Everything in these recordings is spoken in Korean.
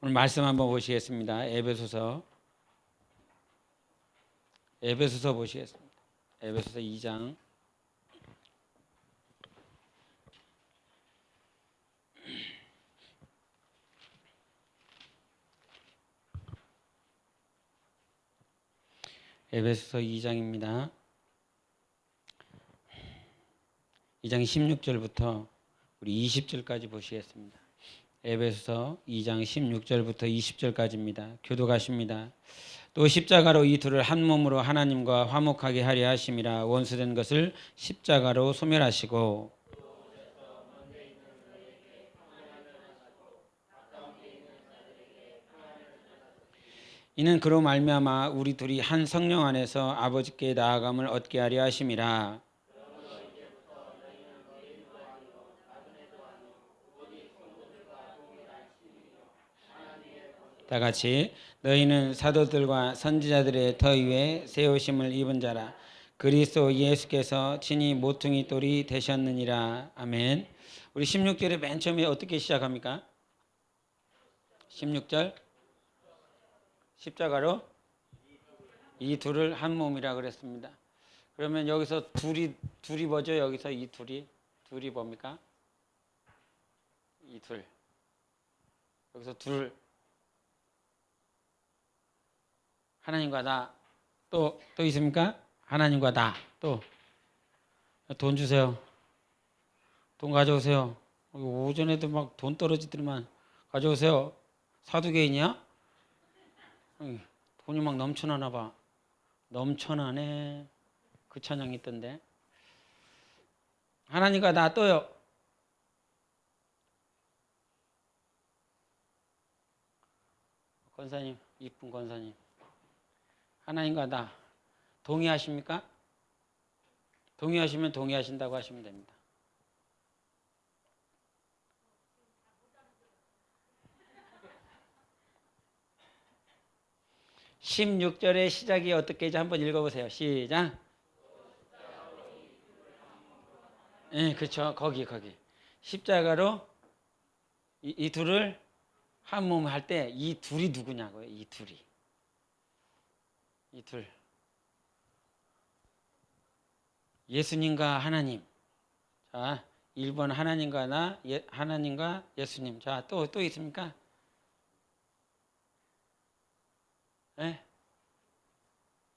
오늘 말씀 한번 보시겠습니다. 에베소서 보시겠습니다. 에베소서 2장. 에베소서 2장입니다. 2장 16절부터 우리 20절까지 보시겠습니다. 에베소서 2장 16절부터 20절까지입니다. 교독하십니다. 또 십자가로 이 둘을 한 몸으로 하나님과 화목하게 하려 하심이라. 원수된 것을 십자가로 소멸하시고 이는 그로 말미암아 우리 둘이 한 성령 안에서 아버지께 나아감을 얻게 하려 하심이라. 다 같이 너희는 사도들과 선지자들의 터 위에 세우심을 입은 자라. 그리스도 예수께서 친히 모퉁이 돌이 되셨느니라. 아멘. 우리 16절에 맨 처음에 어떻게 시작합니까? 16절 십자가로 이 둘을 한 몸이라 그랬습니다. 그러면 여기서 둘이 뭐죠? 여기서 이 둘이 뭡니까? 이 둘. 여기서 둘. 하나님과 나. 또 있습니까? 하나님과 나. 또 돈 주세요. 돈 가져오세요. 오전에도 막 돈 떨어지더만. 가져오세요. 사두개인이야? 돈이 막 넘쳐나나 봐. 넘쳐나네. 그 찬양이 있던데. 하나님과 나. 또요. 권사님, 이쁜 권사님. 하나님과 나. 동의하십니까? 동의하시면 동의하신다고 하시면 됩니다. (16절의) 시작이 어떻게인지 한번 읽어보세요. 시작. 네, 그렇죠. 거기 십자가로 이 둘을 한 몸 할 때 이 둘이 누구냐고요. 이 둘. 예수님과 하나님. 자, 1번 하나님과 나, 하나님과 예수님. 자, 또 있습니까? 예?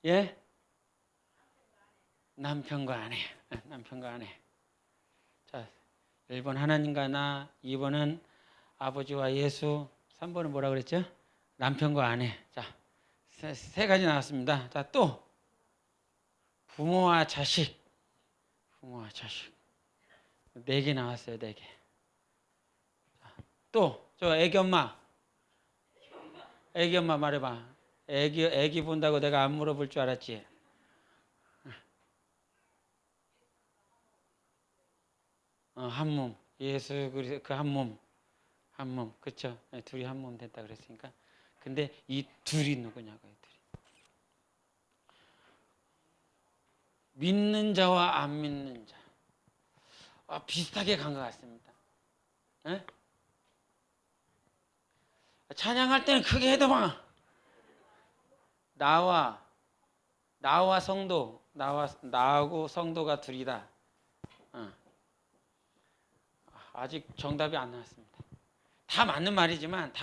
예? 남편과 아내. 남편과 아내. 자, 1번 하나님과 나, 2번은 아버지와 예수, 3번은 뭐라 그랬죠? 남편과 아내. 자, 세 가지 나왔습니다. 자, 또 부모와 자식. 4개 나왔어요. 4개. 또 저 애기 엄마 말해봐. 애기 본다고 내가 안 물어볼 줄 알았지? 한 몸. 예수 그리스도 그 한 몸. 그렇죠? 둘이 한 몸 됐다 그랬으니까. 근데 이 둘이 누구냐고요? 믿는 자와 안 믿는 자. 비슷하게 간 것 같습니다. 에? 찬양할 때는 크게 해도 막 나와 성도, 나하고 성도가 둘이다. 아직 정답이 안 나왔습니다. 다 맞는 말이지만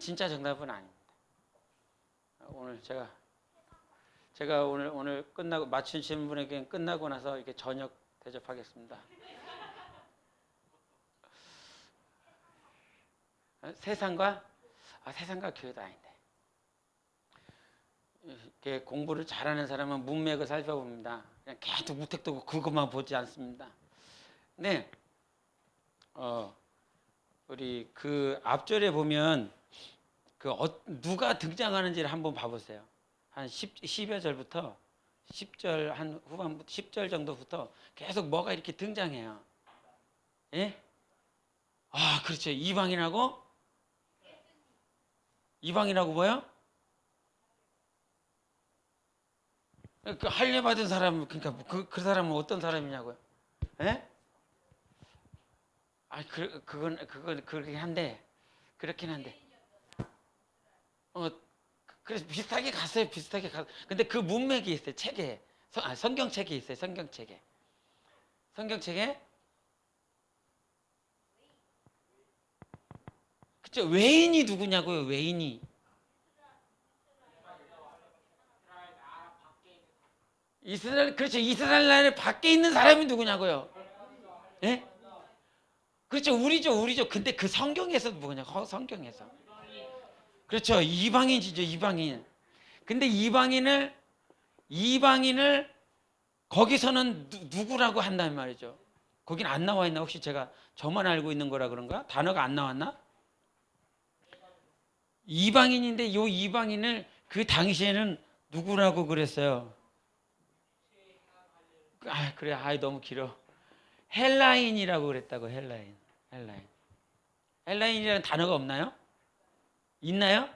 진짜 정답은 아닙니다. 오늘 제가 오늘 끝나고 맞추신 분에게 끝나고 나서 이렇게 저녁 대접하겠습니다. 세상과 교회도 아닌데. 이렇게 공부를 잘하는 사람은 문맥을 살펴봅니다. 그냥 계속 우택도 그것만 보지 않습니다. 근데 우리 그 앞절에 보면 누가 등장하는지를 한번 봐보세요. 한 10여 절부터 10절 한 후반부터 10절 정도부터 계속 뭐가 이렇게 등장해요. 예? 그렇죠. 이방인하고 뭐요? 그 할례 받은 사람, 그러니까 그 사람은 어떤 사람이냐고요? 예? 그건 그렇게 한데 그렇긴 한데. 그래서 비슷하게 갔어요. 비슷하게 갔. 근데 그 문맥이 있어요. 책에. 성경책에 있어요. 성경책에. 성경책에. 그죠? 외인이 누구냐고요. 외인이. 이스라엘, 그렇죠. 이스라엘 나라 밖에 있는 사람이 누구냐고요. 예? 그렇죠. 우리죠. 근데 그 성경에서 누구냐? 성경에서. 그렇죠. 이방인이죠. 이방인. 근데 이방인을 거기서는 누구라고 한단 말이죠. 거긴 안 나와 있나? 혹시 제가 저만 알고 있는 거라 그런가? 단어가 안 나왔나? 이방인인데 요 이방인을 그 당시에는 누구라고 그랬어요? 그래. 너무 길어. 헬라인이라고 그랬다고. 헬라인. 헬라인이라는 단어가 없나요? 있나요?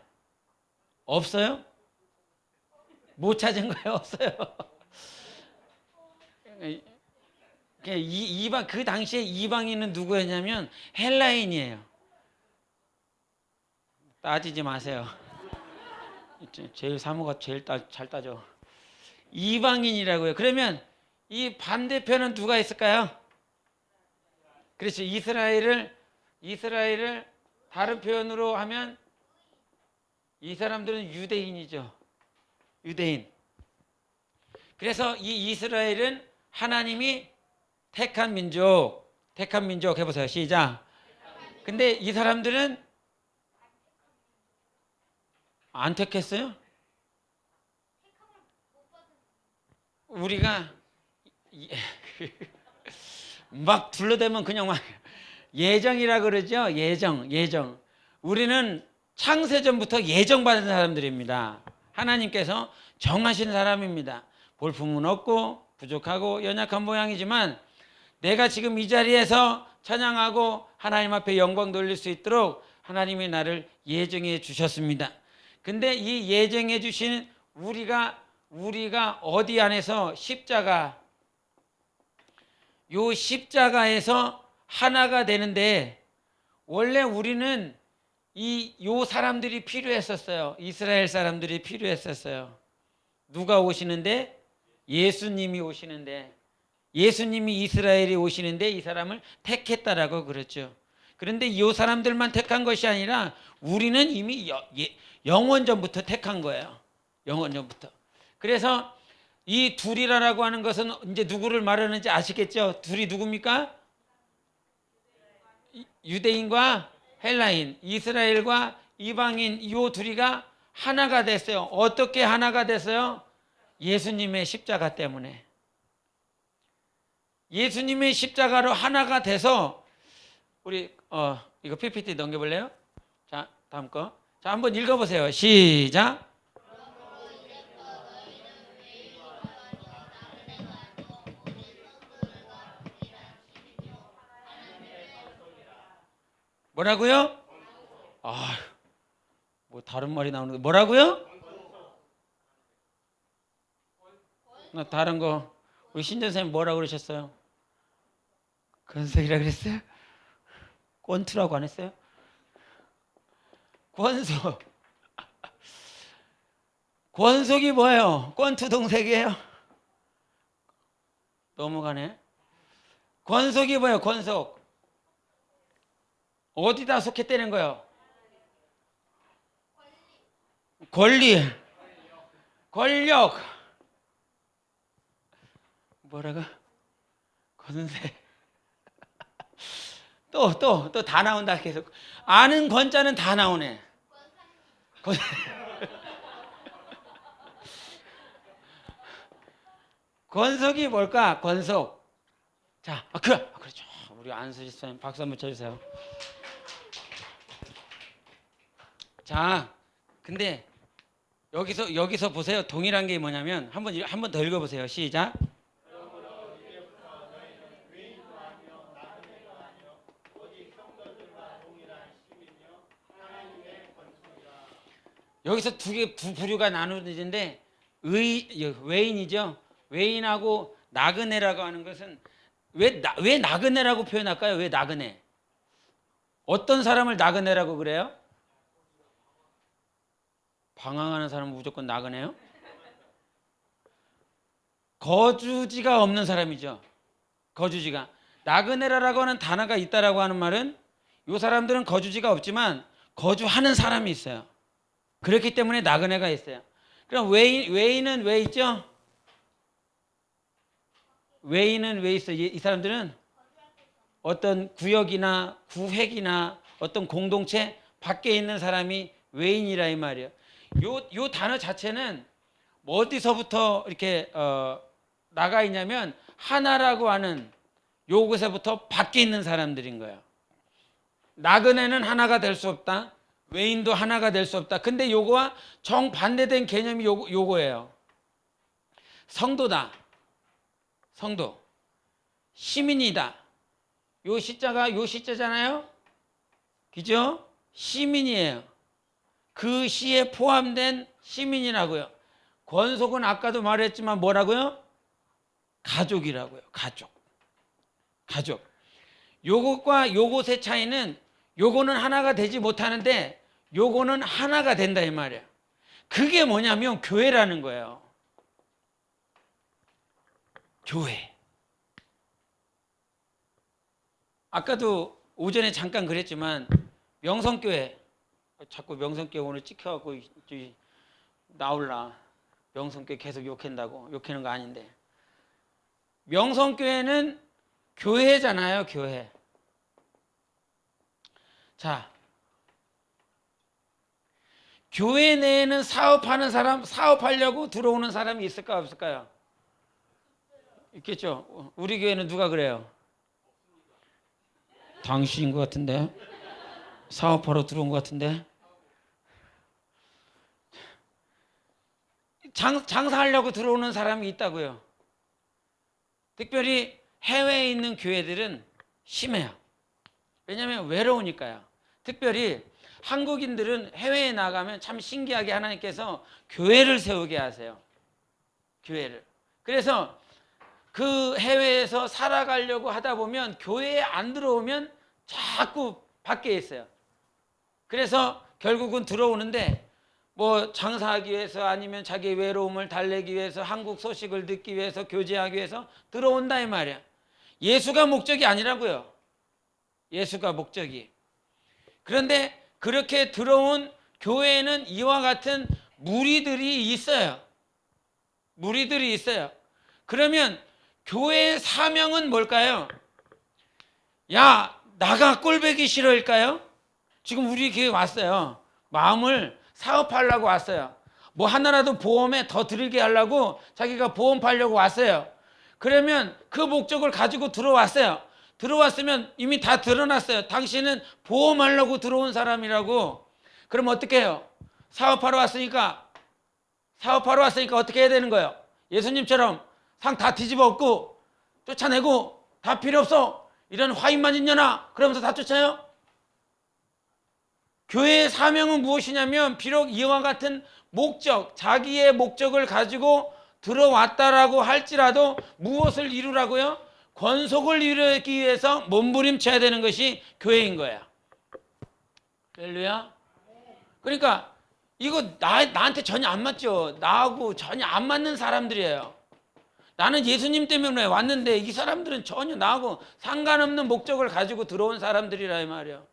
없어요? 못 찾은 거예요? 없어요. 그 당시에 이방인은 누구였냐면 헬라인이에요. 따지지 마세요. 제일 사모가 제일 잘 따져. 이방인이라고요. 그러면 이 반대편은 누가 있을까요? 그렇죠. 이스라엘을 다른 표현으로 하면 이 사람들은 유대인이죠. 유대인. 그래서 이 이스라엘은 하나님이 택한 민족 해보세요. 시작. 근데 이 사람들은 안 택했어요? 우리가 막 둘러대면 그냥 막 예정이라 그러죠. 예정. 우리는 창세전부터 예정받은 사람들입니다. 하나님께서 정하신 사람입니다. 볼품은 없고 부족하고 연약한 모양이지만 내가 지금 이 자리에서 찬양하고 하나님 앞에 영광 돌릴 수 있도록 하나님이 나를 예정해 주셨습니다. 근데 이 예정해 주신 우리가 어디 안에서 요 십자가에서 하나가 되는데, 원래 우리는 요 사람들이 필요했었어요. 이스라엘 사람들이 필요했었어요. 누가 오시는데? 예수님이 오시는데, 예수님이 이스라엘에 오시는데 이 사람을 택했다라고 그랬죠. 그런데 이 사람들만 택한 것이 아니라 우리는 이미 영원전부터 택한 거예요. 영원전부터. 그래서 이 둘이라고 하는 것은 이제 누구를 말하는지 아시겠죠? 둘이 누굽니까? 유대인과 헬라인, 이스라엘과 이방인, 이 둘이가 하나가 됐어요. 어떻게 하나가 됐어요? 예수님의 십자가 때문에. 예수님의 십자가로 하나가 돼서 우리 이거 PPT 넘겨볼래요? 자, 다음 거. 자, 한번 읽어보세요. 시작. 뭐라고요? 뭐 다른 말이 나오는 거. 뭐라고요? 나 다른 거. 우리 신전 선생님 뭐라고 그러셨어요? 권속이라 그랬어요? 권투라고 안 했어요? 권속. 권속이 뭐예요? 권투 동색이에요? 넘어가네. 권속이 뭐예요? 권속. 어디다 속했다는 거예요? 권리. 권력. 뭐라고? 권세. 또 다 나온다. 계속 아는 권자는 다 나오네. 권속이 뭘까? 권속. 자, 그렇죠. 우리 안수지 선생님 박수 한번 쳐주세요. 자, 근데 여기서 보세요. 동일한 게 뭐냐면 한번 더 읽어보세요. 시작. 여기서 두 부류가 나누어지는데 외인이죠. 외인하고 나그네라고 하는 것은 왜 나그네라고 표현할까요? 왜 나그네? 어떤 사람을 나그네라고 그래요? 방황하는 사람은 무조건 나그네요? 거주지가 없는 사람이죠. 거주지가. 나그네라고 하는 단어가 있다라고 하는 말은 이 사람들은 거주지가 없지만 거주하는 사람이 있어요. 그렇기 때문에 나그네가 있어요. 그럼 외인은 왜 있죠? 외인은 왜 있어요? 이 사람들은 어떤 구역이나 구획이나 어떤 공동체 밖에 있는 사람이 외인이라 이 말이에요. 요 단어 자체는 어디서부터 이렇게 나가 있냐면 하나라고 하는 요것에부터 밖에 있는 사람들인 거예요. 나그네는 하나가 될 수 없다. 외인도 하나가 될 수 없다. 근데 요거와 정반대된 개념이 요거예요. 성도다. 성도. 시민이다. 요 시자가 요 시자잖아요. 그죠? 시민이에요. 그 시에 포함된 시민이라고요. 권속은 아까도 말했지만 뭐라고요? 가족이라고요. 가족. 요것과 요것의 차이는 요거는 하나가 되지 못하는데 요거는 하나가 된다 이 말이에요. 그게 뭐냐면 교회라는 거예요. 교회. 아까도 오전에 잠깐 그랬지만 명성교회, 자꾸 명성교회 오늘 찍혀갖고 나올라. 명성교회 계속 욕한다고. 욕하는 거 아닌데. 명성교회는 교회잖아요. 교회. 자, 교회 내에는 사업하는 사람, 사업하려고 들어오는 사람이 있을까 없을까요? 있겠죠. 우리 교회는 누가 그래요? 당신인 것 같은데. 사업하러 들어온 것 같은데. 장사하려고 들어오는 사람이 있다고요. 특별히 해외에 있는 교회들은 심해요. 왜냐하면 외로우니까요. 특별히 한국인들은 해외에 나가면 참 신기하게 하나님께서 교회를 세우게 하세요. 교회를. 그래서 그 해외에서 살아가려고 하다 보면 교회에 안 들어오면 자꾸 밖에 있어요. 그래서 결국은 들어오는데 뭐 장사하기 위해서 아니면 자기 외로움을 달래기 위해서 한국 소식을 듣기 위해서 교제하기 위해서 들어온다 이 말이야. 예수가 목적이 아니라고요. 예수가 목적이. 그런데 그렇게 들어온 교회에는 이와 같은 무리들이 있어요. 무리들이 있어요. 그러면 교회의 사명은 뭘까요? 야, 나가 꼴보기 싫어일까요? 지금 우리 교회 왔어요. 마음을 사업하려고 왔어요. 뭐 하나라도 보험에 더 들게 하려고 자기가 보험 팔려고 왔어요. 그러면 그 목적을 가지고 들어왔어요. 들어왔으면 이미 다 드러났어요. 당신은 보험하려고 들어온 사람이라고. 그럼 어떻게 해요? 사업하러 왔으니까 어떻게 해야 되는 거예요? 예수님처럼 상 다 뒤집어 엎고 쫓아내고 다 필요 없어. 이런 화인만 있냐나 그러면서 다 쫓아요? 교회의 사명은 무엇이냐면 비록 이와 같은 목적, 자기의 목적을 가지고 들어왔다라고 할지라도 무엇을 이루라고요? 권속을 이루기 위해서 몸부림쳐야 되는 것이 교회인 거야. 할렐루야. 그러니까 이거 나한테 전혀 안 맞죠. 나하고 전혀 안 맞는 사람들이에요. 나는 예수님 때문에 왔는데 이 사람들은 전혀 나하고 상관없는 목적을 가지고 들어온 사람들이라 이 말이에요.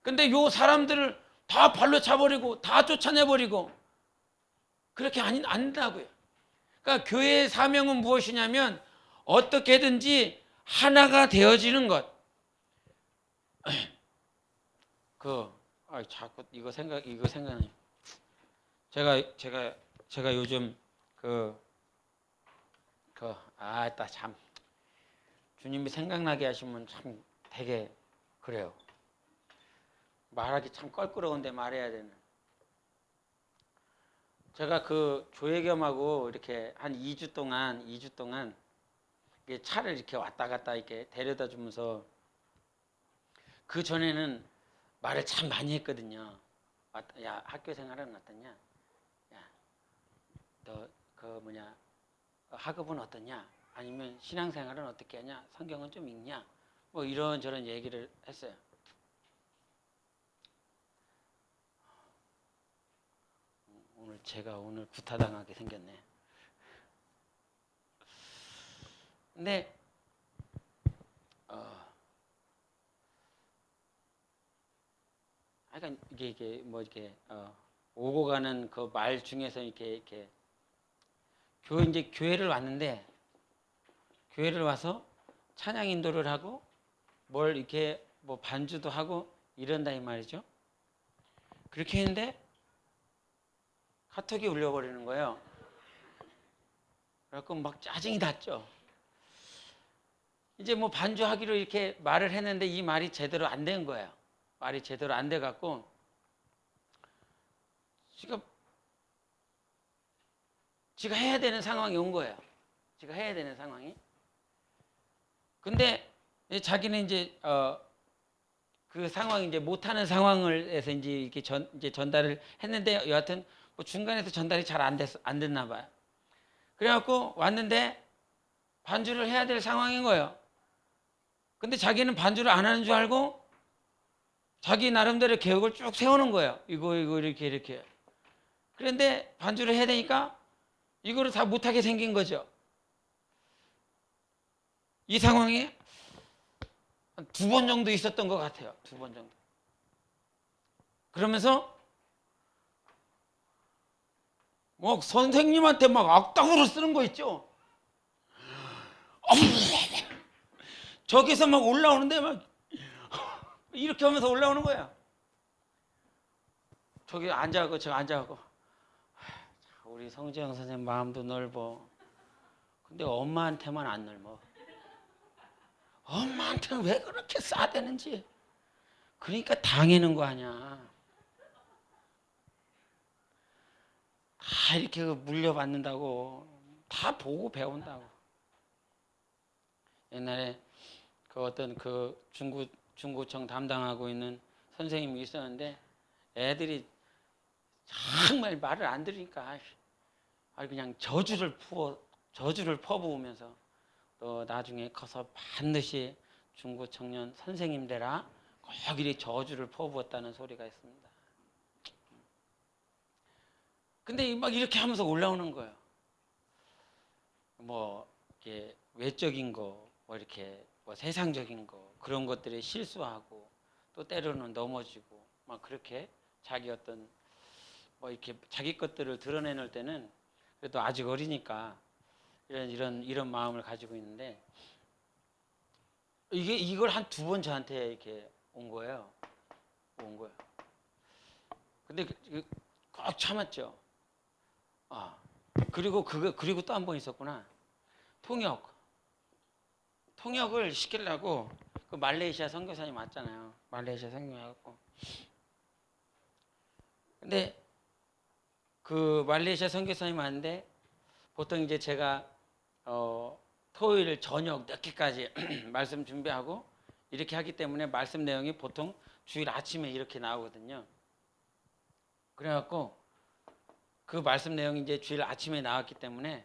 근데 요 사람들을 다 발로 차버리고 다 쫓아내버리고 그렇게 안 된다고요. 그러니까 교회의 사명은 무엇이냐면 어떻게든지 하나가 되어지는 것. 자꾸 이거 생각나요. 제가 요즘 참 주님이 생각나게 하시면 참 되게 그래요. 말하기 참 껄끄러운데 말해야 되는. 제가 그 조혜겸하고 이렇게 한 2주 동안 차를 이렇게 왔다 갔다 이렇게 데려다 주면서 그 전에는 말을 참 많이 했거든요. 야, 학교 생활은 어떠냐? 야, 너 학업은 어떠냐? 아니면 신앙생활은 어떻게 하냐? 성경은 좀 읽냐? 뭐 이런저런 얘기를 했어요. 제가 오늘 구타당하게 생겼네. 근데 하여간 이게 뭐 이렇게 오고 가는 그 말 중에서 이렇게 이제 교회를 왔는데, 교회를 와서 찬양 인도를 하고 뭘 이렇게 뭐 반주도 하고 이런다 이 말이죠. 그렇게 했는데 카톡이 울려버리는 거예요. 그래갖고 막 짜증이 났죠. 이제 뭐 반주하기로 이렇게 말을 했는데 이 말이 제대로 안 된 거예요. 말이 제대로 안 돼갖고 지가 해야 되는 상황이 온 거예요. 지가 해야 되는 상황이. 근데 자기는 이제 그 상황 이제 못하는 상황을 해서 이제 이렇게 이제 전달을 했는데 여하튼 뭐 중간에서 전달이 잘 안 됐나 봐요. 그래갖고 왔는데 반주를 해야 될 상황인 거예요. 근데 자기는 반주를 안 하는 줄 알고 자기 나름대로 계획을 쭉 세우는 거예요. 이거 이렇게. 그런데 반주를 해야 되니까 이거를 다 못하게 생긴 거죠. 이 상황이 한 2번 정도 있었던 것 같아요. 2번 정도. 그러면서 뭐 선생님한테 막 악담으로 쓰는 거 있죠. 저기서 막 올라오는데 막 이렇게 하면서 올라오는 거야. 저기 앉아가고 저 앉아가고 우리 성재영 선생님 마음도 넓어. 근데 엄마한테만 안 넓어. 엄마한테는 왜 그렇게 싸대는지. 그러니까 당하는 거 아니야. 다 이렇게 물려받는다고. 다 보고 배운다고. 옛날에 그 어떤 그 중구청 담당하고 있는 선생님이 있었는데 애들이 정말 말을 안 들으니까 그냥 저주를 퍼부으면서 너 나중에 커서 반드시 중구청년 선생님 되라 꼭 이리 저주를 퍼부었다는 소리가 있습니다. 근데 막 이렇게 하면서 올라오는 거예요. 뭐 이렇게 외적인 거, 뭐 이렇게 뭐 세상적인 거 그런 것들에 실수하고 또 때로는 넘어지고 막 그렇게 자기 어떤 뭐 이렇게 자기 것들을 드러내놓을 때는 그래도 아직 어리니까 이런 마음을 가지고 있는데 이걸 한 2번 저한테 이렇게 온 거예요. 근데 꼭 참았죠. 그리고 또 한 번 있었구나. 통역을 시키려고 그 말레이시아 선교사님 왔잖아요. 말레이시아 선교사님. 근데 그 말레이시아 선교사님 왔는데 보통 이제 제가 토요일 저녁 늦게까지 말씀 준비하고 이렇게 하기 때문에 말씀 내용이 보통 주일 아침에 이렇게 나오거든요. 그래갖고 그 말씀 내용이 이제 주일 아침에 나왔기 때문에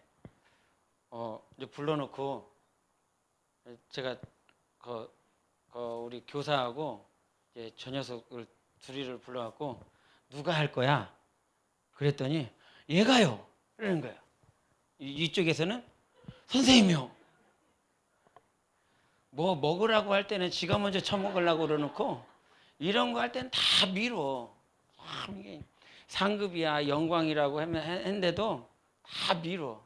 이제 불러놓고 제가 우리 교사하고 이제 저 녀석을 둘이를 불러갖고 누가 할 거야? 그랬더니 얘가요. 그러는 거예요. 이쪽에서는 선생님이요. 뭐 먹으라고 할 때는 지가 먼저 처먹으려고 그러놓고 이런 거 할 때는 다 미뤄. 참 이게 상급이야 영광이라고 했는데도 다 미뤄.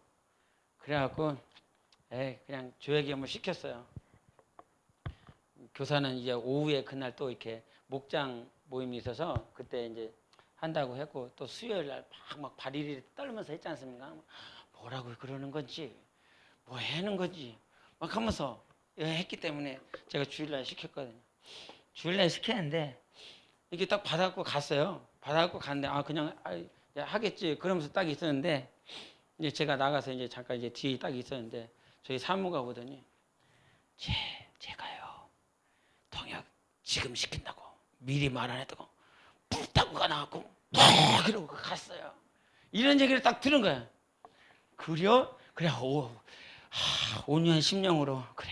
그래갖고 그냥 조회겸을 시켰어요. 교사는 이제 오후에 그날 또 이렇게 목장 모임이 있어서 그때 이제 한다고 했고 또 수요일 날 막 발이리 떨면서 했지 않습니까? 뭐라고 그러는 건지 뭐 하는 건지 막 하면서 했기 때문에 제가 주일날 시켰거든요. 주일날 시켰는데 이게 딱 받아갖고 갔어요. 받아갖고 갔는데 그냥 하겠지 그러면서 딱 있었는데 이제 제가 나가서 이제 잠깐 이제 뒤에 딱 있었는데 저희 사무가 보더니 제가요 통역 지금 시킨다고 미리 말 안 했다고 뿔따구가 나왔고 그러고 갔어요. 이런 얘기를 딱 들은 거야. 그래 5년 10년으로 그래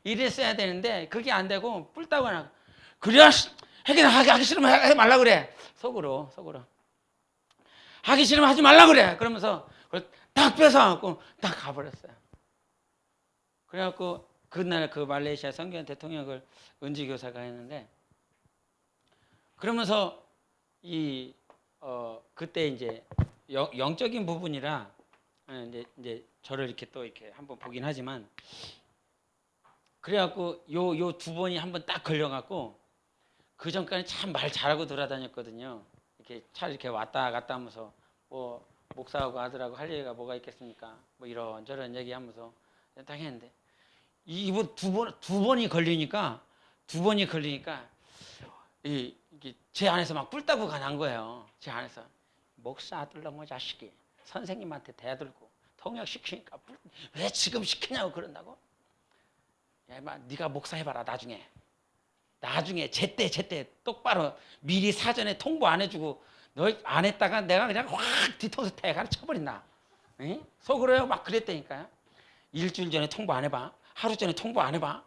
이랬어야 되는데 그게 안 되고 뿔따구가 나고 그래 하기 싫으면 하지 말라 그래 속으로 하기 싫으면 하지 말라 그래. 그러면서 그걸 딱 뺏어갖고 딱 가버렸어요. 그래갖고 그날 그 말레이시아 선교원 대통령을 은지 교사가 했는데, 그러면서 그때 이제 영적인 부분이라 이제 저를 이렇게 또 이렇게 한번 보긴 하지만, 그래갖고 요 두 번이 한번 딱 걸려갖고 그 전까지 참 말 잘하고 돌아다녔거든요. 이렇게 차를 이렇게 왔다 갔다 하면서 뭐 목사하고 아들하고 할 얘기가 뭐가 있겠습니까? 뭐 이런저런 얘기하면서 딱 했는데, 이번 두 번이 걸리니까 이게 제 안에서 막 뿔따구가 난 거예요. 제 안에서 목사 아들라 뭐 자식이 선생님한테 대들고 통역 시키니까 왜 지금 시키냐고 그런다고. 야, 인마 네가 목사 해봐라. 나중에 제때 똑바로 미리 사전에 통보 안 해주고 너 안 했다가 내가 그냥 확 뒤통수 대가리 쳐버린다. 응? 속으로요 막 그랬다니까요. 일주일 전에 통보 안 해봐. 하루 전에 통보 안 해봐.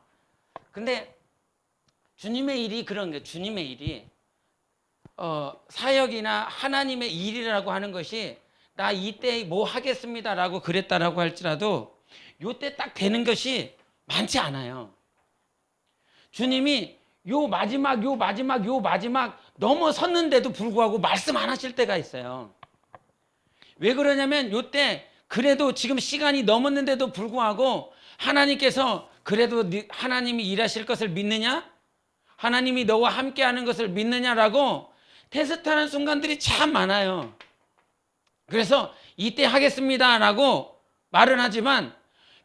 근데 주님의 일이 그런 게, 주님의 일이 사역이나 하나님의 일이라고 하는 것이 나 이때 뭐 하겠습니다라고 그랬다라고 할지라도 요때 딱 되는 것이 많지 않아요. 주님이 요 마지막 넘어섰는데도 불구하고 말씀 안 하실 때가 있어요. 왜 그러냐면 요때 그래도 지금 시간이 넘었는데도 불구하고 하나님께서 그래도 하나님이 일하실 것을 믿느냐? 하나님이 너와 함께하는 것을 믿느냐라고 테스트하는 순간들이 참 많아요. 그래서 이때 하겠습니다라고 말은 하지만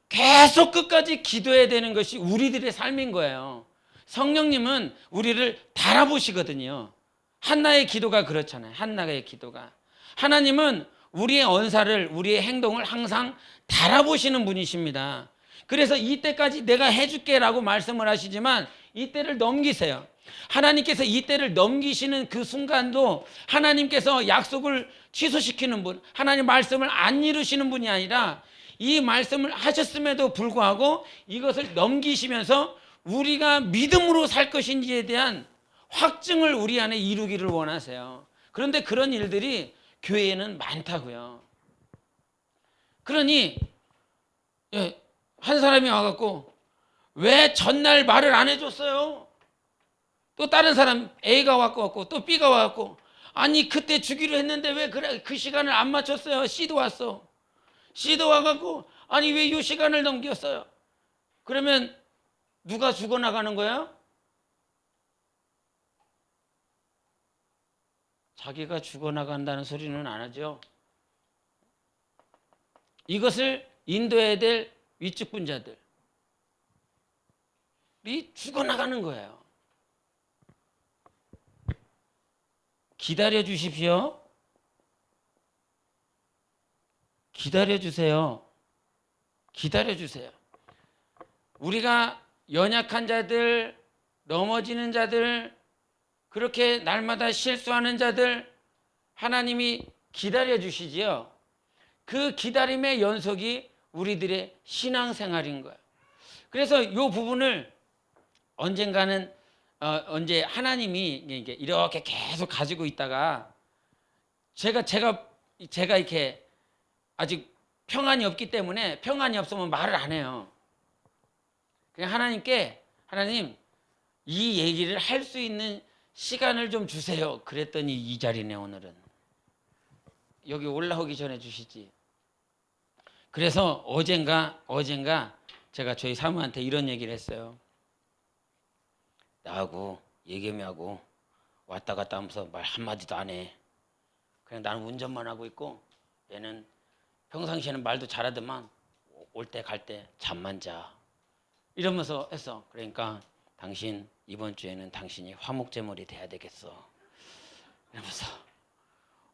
계속 끝까지 기도해야 되는 것이 우리들의 삶인 거예요. 성령님은 우리를 달아보시거든요. 한나의 기도가 그렇잖아요. 한나의 기도가. 하나님은 우리의 언사를, 우리의 행동을 항상 달아보시는 분이십니다. 그래서 이때까지 내가 해줄게 라고 말씀을 하시지만 이때를 넘기세요. 하나님께서 이때를 넘기시는 그 순간도 하나님께서 약속을 취소시키는 분, 하나님 말씀을 안 이루시는 분이 아니라 이 말씀을 하셨음에도 불구하고 이것을 넘기시면서 우리가 믿음으로 살 것인지에 대한 확증을 우리 안에 이루기를 원하세요. 그런데 그런 일들이 교회에는 많다고요. 그러니 한 사람이 와갖고 왜 전날 말을 안 해줬어요? 또 다른 사람 A가 왔고 또 B가 왔고, 아니 그때 주기로 했는데 왜 그래 그 시간을 안 맞췄어요? C도 왔어. C도 와갖고 아니 왜 이 시간을 넘겼어요? 그러면 누가 죽어나가는 거야? 자기가 죽어나간다는 소리는 안 하죠. 이것을 인도해야 될 위축분자들이 죽어나가는 거예요. 기다려 주십시오. 기다려 주세요. 기다려 주세요. 우리가 연약한 자들, 넘어지는 자들, 그렇게 날마다 실수하는 자들 하나님이 기다려 주시지요. 그 기다림의 연속이 우리들의 신앙생활인 거예요. 그래서 이 부분을 언젠가는 언제 하나님이 이렇게 계속 가지고 있다가 제가 이렇게 아직 평안이 없기 때문에, 평안이 없으면 말을 안 해요. 그냥 하나님께 하나님 이 얘기를 할 수 있는 시간을 좀 주세요. 그랬더니 이 자리네. 오늘은 여기 올라오기 전에 주시지. 그래서 어젠가 제가 저희 사모한테 이런 얘기를 했어요. 나하고 예겸이하고 왔다 갔다 하면서 말 한마디도 안 해. 그냥 나는 운전만 하고 있고 얘는 평상시에는 말도 잘하더만 올 때 갈 때 잠만 자. 이러면서 했어. 그러니까 당신 이번 주에는 당신이 화목제물이 돼야 되겠어. 이러면서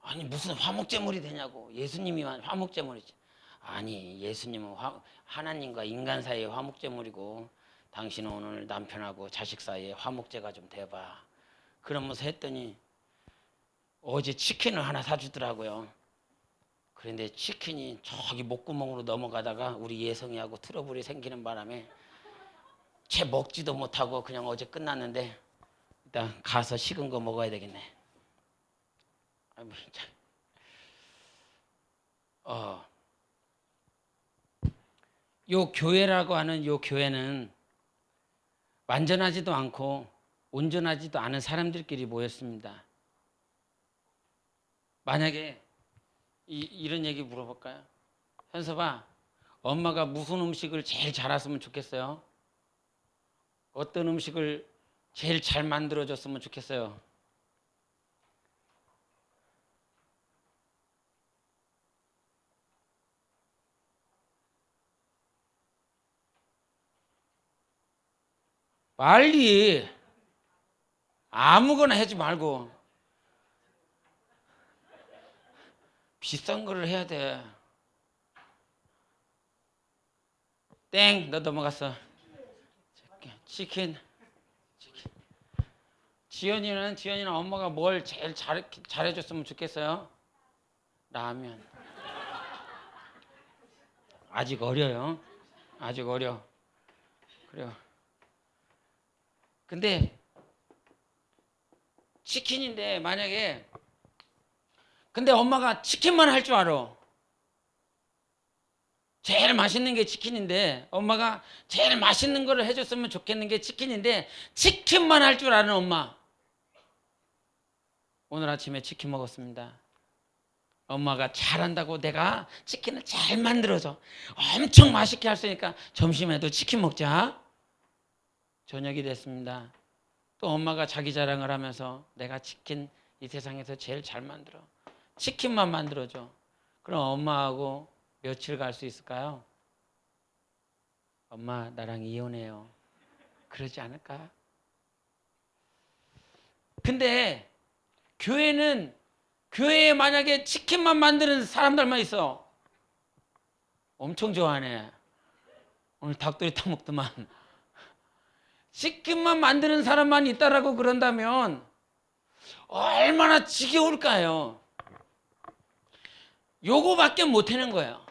아니 무슨 화목제물이 되냐고. 예수님이 화목제물이지. 아니 예수님은 하나님과 인간 사이의 화목제물이고 당신은 오늘 남편하고 자식 사이에 화목제가 좀 돼봐. 그러면서 했더니 어제 치킨을 하나 사주더라고요. 그런데 치킨이 저기 목구멍으로 넘어가다가 우리 예성이하고 트러블이 생기는 바람에 채 먹지도 못하고 그냥 어제 끝났는데 일단 가서 식은 거 먹어야 되겠네. 요 교회라고 하는 요 교회는 완전하지도 않고 온전하지도 않은 사람들끼리 모였습니다. 만약에 이런 얘기 물어볼까요? 현서봐, 엄마가 무슨 음식을 제일 잘했으면 좋겠어요? 어떤 음식을 제일 잘 만들어줬으면 좋겠어요? 빨리 아무거나 하지 말고 비싼 거를 해야 돼. 땡, 너 넘어갔어. 치킨. 지연이는 엄마가 뭘 제일 잘해줬으면 좋겠어요? 라면. 아직 어려요. 아직 어려. 그래요. 근데 치킨인데 만약에 근데 엄마가 치킨만 할 줄 알아. 제일 맛있는 게 치킨인데 엄마가 제일 맛있는 거를 해줬으면 좋겠는 게 치킨인데 치킨만 할 줄 아는 엄마. 오늘 아침에 치킨 먹었습니다. 엄마가 잘한다고 내가 치킨을 잘 만들어줘. 엄청 맛있게 할 수 있으니까 점심에도 치킨 먹자. 저녁이 됐습니다. 또 엄마가 자기 자랑을 하면서 내가 치킨 이 세상에서 제일 잘 만들어. 치킨만 만들어줘. 그럼 엄마하고 며칠 갈 수 있을까요? 엄마 나랑 이혼해요. 그러지 않을까? 근데 교회에 만약에 치킨만 만드는 사람들만 있어. 엄청 좋아하네. 오늘 닭도리 타먹더만. 치킨만 만드는 사람만 있다라고 그런다면 얼마나 지겨울까요? 요거밖에 못하는 거예요.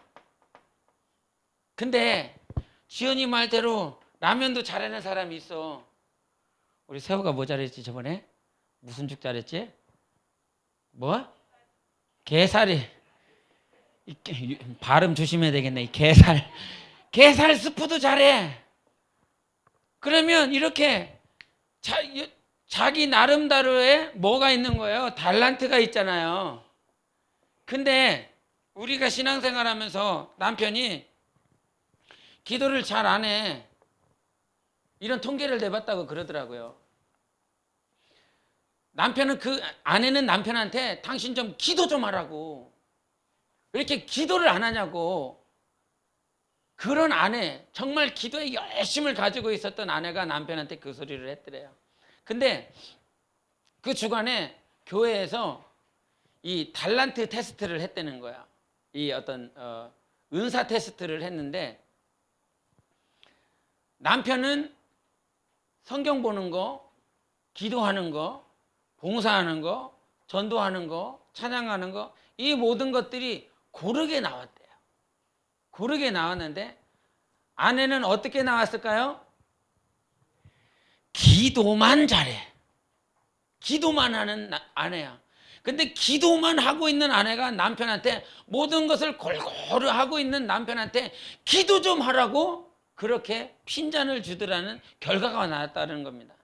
근데 지연이 말대로 라면도 잘하는 사람이 있어. 우리 세호가 뭐 잘했지 저번에? 무슨 죽 잘했지? 뭐? 게살이. 발음 조심해야 되겠네. 게살 스프도 잘해. 그러면 이렇게 자기 나름대로의 뭐가 있는 거예요? 달란트가 있잖아요. 근데 우리가 신앙생활하면서 남편이 기도를 잘 안 해. 이런 통계를 내봤다고 그러더라고요. 남편은 아내는 남편한테 당신 좀 기도 좀 하라고. 왜 이렇게 기도를 안 하냐고. 그런 아내, 정말 기도에 열심을 가지고 있었던 아내가 남편한테 그 소리를 했더래요. 근데 그 주간에 교회에서 이 달란트 테스트를 했다는 거야. 이 어떤 은사 테스트를 했는데 남편은 성경 보는 거, 기도하는 거, 봉사하는 거, 전도하는 거, 찬양하는 거, 이 모든 것들이 고르게 나왔대요. 고르게 나왔는데 아내는 어떻게 나왔을까요? 기도만 잘해. 기도만 하는 아내야. 근데 기도만 하고 있는 아내가 남편한테 모든 것을 골고루 하고 있는 남편한테 기도 좀 하라고 그렇게 핀잔을 주더라는 결과가 나왔다는 겁니다.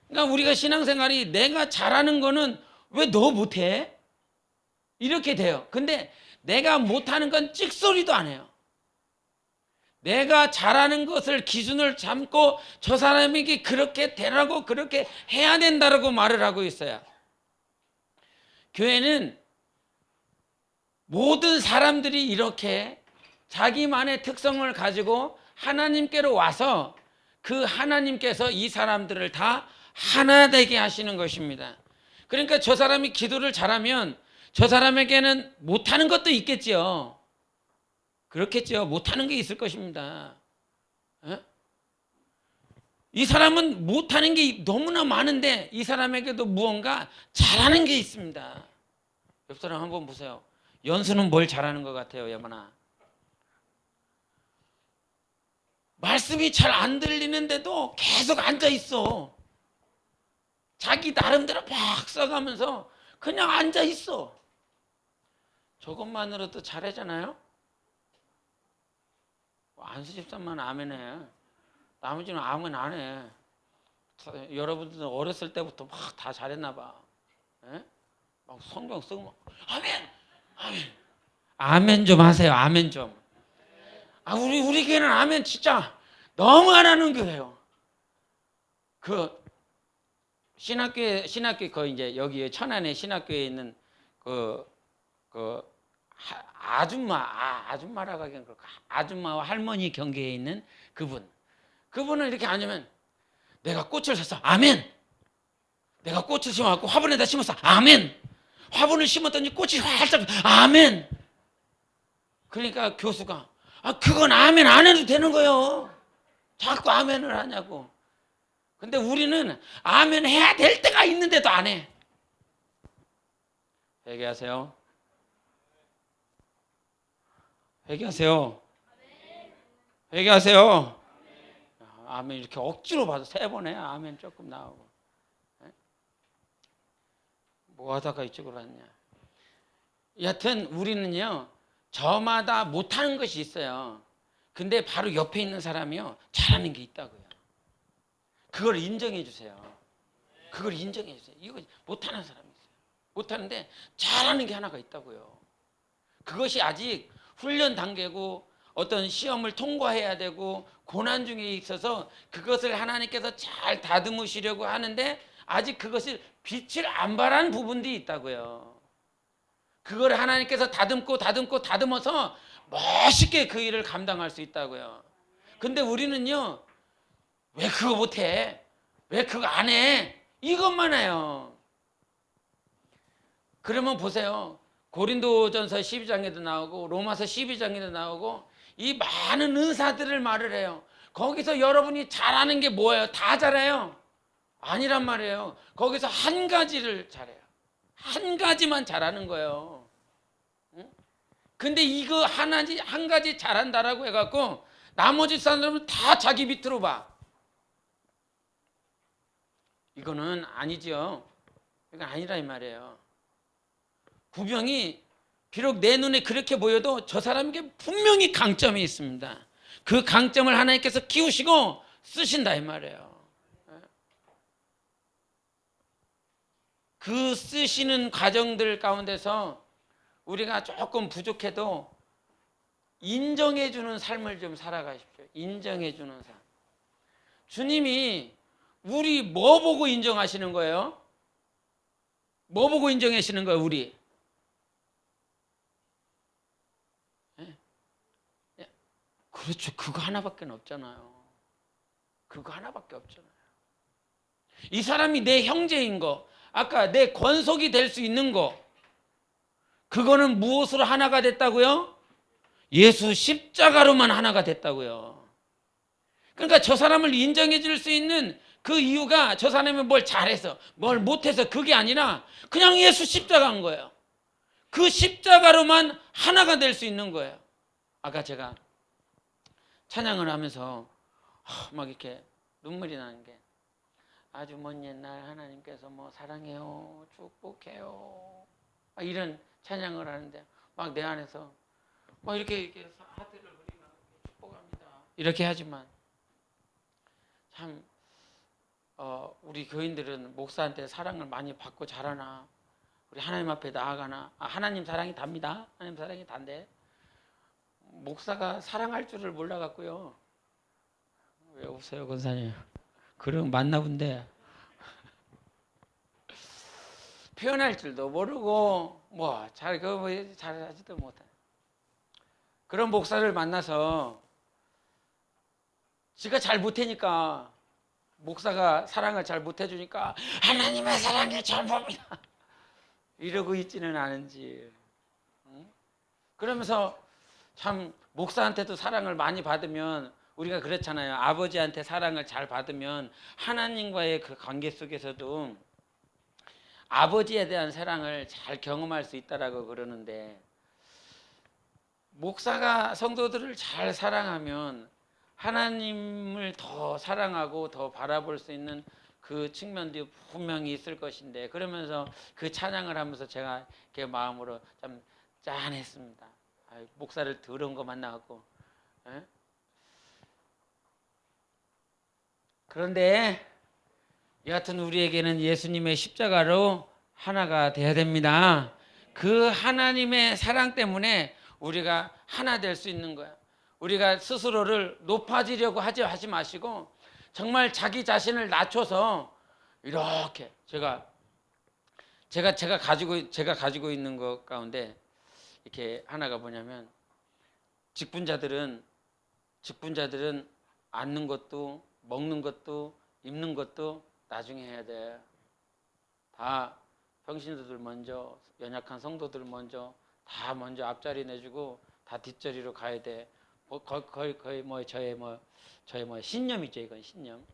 그러니까 우리가 신앙생활이 내가 잘하는 거는 왜 너 못해? 이렇게 돼요. 근데 내가 못하는 건 찍소리도 안 해요. 내가 잘하는 것을 기준을 삼고 저 사람에게 그렇게 되라고 그렇게 해야 된다라고 말을 하고 있어요. 교회는 모든 사람들이 이렇게 자기만의 특성을 가지고 하나님께로 와서 그 하나님께서 이 사람들을 다 하나 되게 하시는 것입니다. 그러니까 저 사람이 기도를 잘하면 저 사람에게는 못하는 것도 있겠지요. 그렇겠죠. 못하는 게 있을 것입니다. 이 사람은 못하는 게 너무나 많은데 이 사람에게도 무언가 잘하는 게 있습니다. 옆 사람 한번 보세요. 연수는 뭘 잘하는 것 같아요, 여보나? 말씀이 잘 안 들리는데도 계속 앉아 있어. 자기 나름대로 막 써가면서 그냥 앉아 있어. 저것만으로도 잘하잖아요. 안수 집사만 아멘해. 나머지는 아멘 안 해. 여러분들 어렸을 때부터 막 다 잘했나 봐. 예? 막 성경 쓰고 막 아멘, 아멘, 아멘 좀 하세요. 아멘 좀. 우리 교회는 아멘 진짜 너무 안 하는 교회예요. 그 신학교에 거의 이제 여기 천안에 신학교에 있는 그 아줌마라고 하기엔 그렇고 아줌마와 할머니 경계에 있는 그분은 이렇게 앉으면 내가 꽃을 샀어. 아멘. 내가 꽃을 심어갖고 화분에다 심었어. 아멘. 화분을 심었더니 꽃이 활짝. 아멘. 그러니까 교수가 그건 아멘 안 해도 되는 거예요. 자꾸 아멘을 하냐고. 근데 우리는 아멘 해야 될 때가 있는데도 안 해. 회개하세요. 회개하세요. 회개하세요. 아멘 이렇게 억지로 봐도 3번 해. 아멘 조금 나오고. 뭐 하다가 이쪽으로 왔냐. 여하튼 우리는요. 저마다 못하는 것이 있어요. 근데 바로 옆에 있는 사람이요. 잘하는 게 있다고요. 그걸 인정해 주세요. 그걸 인정해 주세요. 이거 못하는 사람이 있어요. 못하는데 잘하는 게 하나가 있다고요. 그것이 아직 훈련 단계고 어떤 시험을 통과해야 되고 고난 중에 있어서 그것을 하나님께서 잘 다듬으시려고 하는데 아직 그것을 빛을 안 발한 부분들이 있다고요. 그걸 하나님께서 다듬어서 멋있게 그 일을 감당할 수 있다고요. 근데 우리는요. 왜 그거 못해? 왜 그거 안 해? 이것만 해요. 그러면 보세요. 고린도전서 12장에도 나오고 로마서 12장에도 나오고 이 많은 은사들을 말을 해요. 거기서 여러분이 잘하는 게 뭐예요? 다 잘해요? 아니란 말이에요. 거기서 한 가지를 잘해요. 한 가지만 잘하는 거예요. 응? 근데 이거 한 가지 잘한다라고 해갖고 나머지 사람들은 다 자기 밑으로 봐. 이거는 아니죠. 이건 아니라 이 말이에요. 구병이 비록 내 눈에 그렇게 보여도 저 사람에게 분명히 강점이 있습니다. 그 강점을 하나님께서 키우시고 쓰신다 이 말이에요. 그 쓰시는 과정들 가운데서 우리가 조금 부족해도 인정해주는 삶을 좀 살아가십시오. 인정해주는 삶. 주님이 우리 뭐 보고 인정하시는 거예요? 뭐 보고 인정하시는 거예요? 우리 그렇죠. 그거 하나밖에 없잖아요. 그거 하나밖에 없잖아요. 이 사람이 내 형제인 거, 아까 내 권속이 될 수 있는 거, 그거는 무엇으로 하나가 됐다고요? 예수 십자가로만 하나가 됐다고요. 그러니까 저 사람을 인정해 줄 수 있는 그 이유가 저 사람이 뭘 잘해서 뭘 못해서 그게 아니라 그냥 예수 십자가인 거예요. 그 십자가로만 하나가 될 수 있는 거예요. 아까 제가 찬양을 하면서 막 이렇게 눈물이 나는 게 아주 먼 옛날 하나님께서 뭐 사랑해요, 축복해요 이런 찬양을 하는데 막 내 안에서 막 이렇게 하트를 그리며 축복합니다 이렇게 하지만 참 우리 교인들은 목사한테 사랑을 많이 받고 자라나 우리 하나님 앞에 나아가나 하나님 사랑이 답니다. 하나님 사랑이 단데 목사가 사랑할 줄을 몰라갖고요. 왜 웃어요, 권사님? 그럼 맞나 본데 표현할 줄도 모르고 뭐 잘하지도 못해. 그런 목사를 만나서 지가 잘 못하니까 목사가 사랑을 잘 못해주니까 하나님의 사랑이 전부입니다 이러고 있지는 않은지. 그러면서 참 목사한테도 사랑을 많이 받으면 우리가 그렇잖아요. 아버지한테 사랑을 잘 받으면 하나님과의 그 관계 속에서도 아버지에 대한 사랑을 잘 경험할 수 있다라고 그러는데 목사가 성도들을 잘 사랑하면 하나님을 더 사랑하고 더 바라볼 수 있는 그 측면도 분명히 있을 것인데 그러면서 그 찬양을 하면서 제가 이렇게 마음으로 참 짠했습니다. 목사를 더러운 거 만나갖고. 에? 그런데 여하튼 우리에게는 예수님의 십자가로 하나가 돼야 됩니다. 그 하나님의 사랑 때문에 우리가 하나 될 수 있는 거야. 우리가 스스로를 높아지려고 하지 마시고 정말 자기 자신을 낮춰서 이렇게 제가 가지고 있는 것 가운데 이렇게 하나가 뭐냐면 직분자들은 앉는 것도 먹는 것도 입는 것도 나중에 해야 돼. 다 평신도들 먼저, 연약한 성도들 먼저, 다 먼저 앞자리 내주고 다 뒷자리로 가야 돼. 거의 저의 신념이죠. 이건 신념.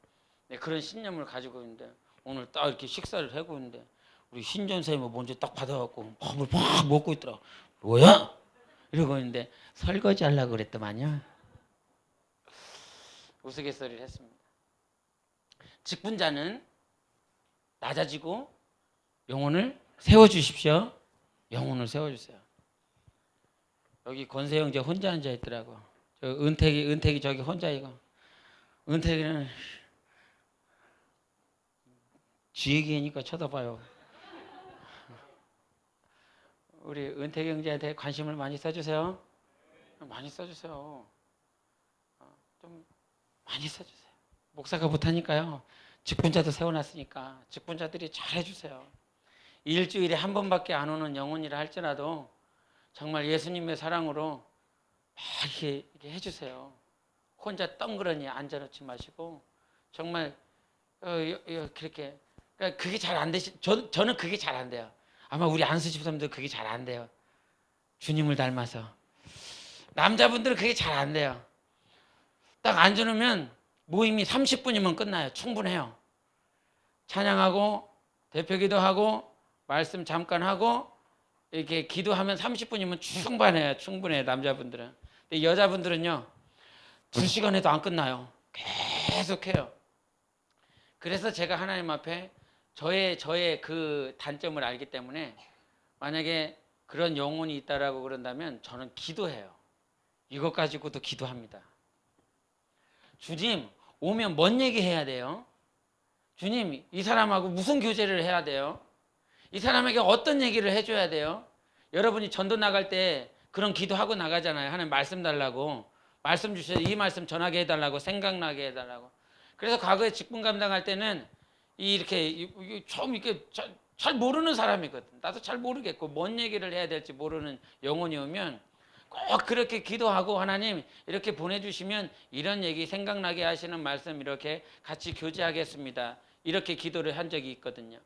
네, 그런 신념을 가지고 있는데 오늘 딱 이렇게 식사를 하고 있는데 우리 신전사님이 먼저 딱 받아갖고 밥을 막 먹고 있더라. 뭐야? 이러고 있는데 설거지 하려고 그랬더만요. 우스갯소리를 했습니다. 직분자는 낮아지고 영혼을 세워주십시오. 영혼을 세워주세요. 여기 권세 형제 혼자 앉아 있더라고. 저 은택이 저기 혼자 이거. 은택이는 쥐얘기니까 쳐다봐요. 우리 은택이 형제한테 관심을 많이 써주세요. 많이 써주세요. 좀 많이 써주세요. 목사가 못하니까요. 직분자도 세워놨으니까 직분자들이 잘 해주세요. 일주일에 한 번밖에 안 오는 영혼이라 할지라도 정말 예수님의 사랑으로 막 이렇게 해주세요. 혼자 덩그러니 앉아놓지 마시고 정말 그렇게 그러니까 그게 잘 안 되시. 저는 그게 잘 안 돼요. 아마 우리 안수 집사님도 그게 잘 안 돼요. 주님을 닮아서 남자분들은 그게 잘 안 돼요. 딱 앉아놓으면 모임이 30분이면 끝나요. 충분해요. 찬양하고 대표기도 하고 말씀 잠깐 하고 이렇게 기도하면 30분이면 충분해요. 남자분들은. 근데 여자분들은요 2시간 해도 안 끝나요. 계속해요. 그래서 제가 하나님 앞에 저의 그 단점을 알기 때문에 만약에 그런 영혼이 있다라고 그런다면 저는 기도해요. 이것 가지고도 기도합니다. 주님 오면 뭔 얘기 해야 돼요? 주님 이 사람하고 무슨 교제를 해야 돼요? 이 사람에게 어떤 얘기를 해줘야 돼요? 여러분이 전도 나갈 때 그런 기도하고 나가잖아요. 하나님 말씀 달라고. 말씀 주셔서 이 말씀 전하게 해달라고, 생각나게 해달라고. 그래서 과거에 직분 감당할 때는 이렇게 처음 이렇게 잘 모르는 사람이거든. 나도 잘 모르겠고 뭔 얘기를 해야 될지 모르는 영혼이 오면 꼭 그렇게 기도하고 하나님 이렇게 보내주시면 이런 얘기 생각나게 하시는 말씀 이렇게 같이 교제하겠습니다. 이렇게 기도를 한 적이 있거든요.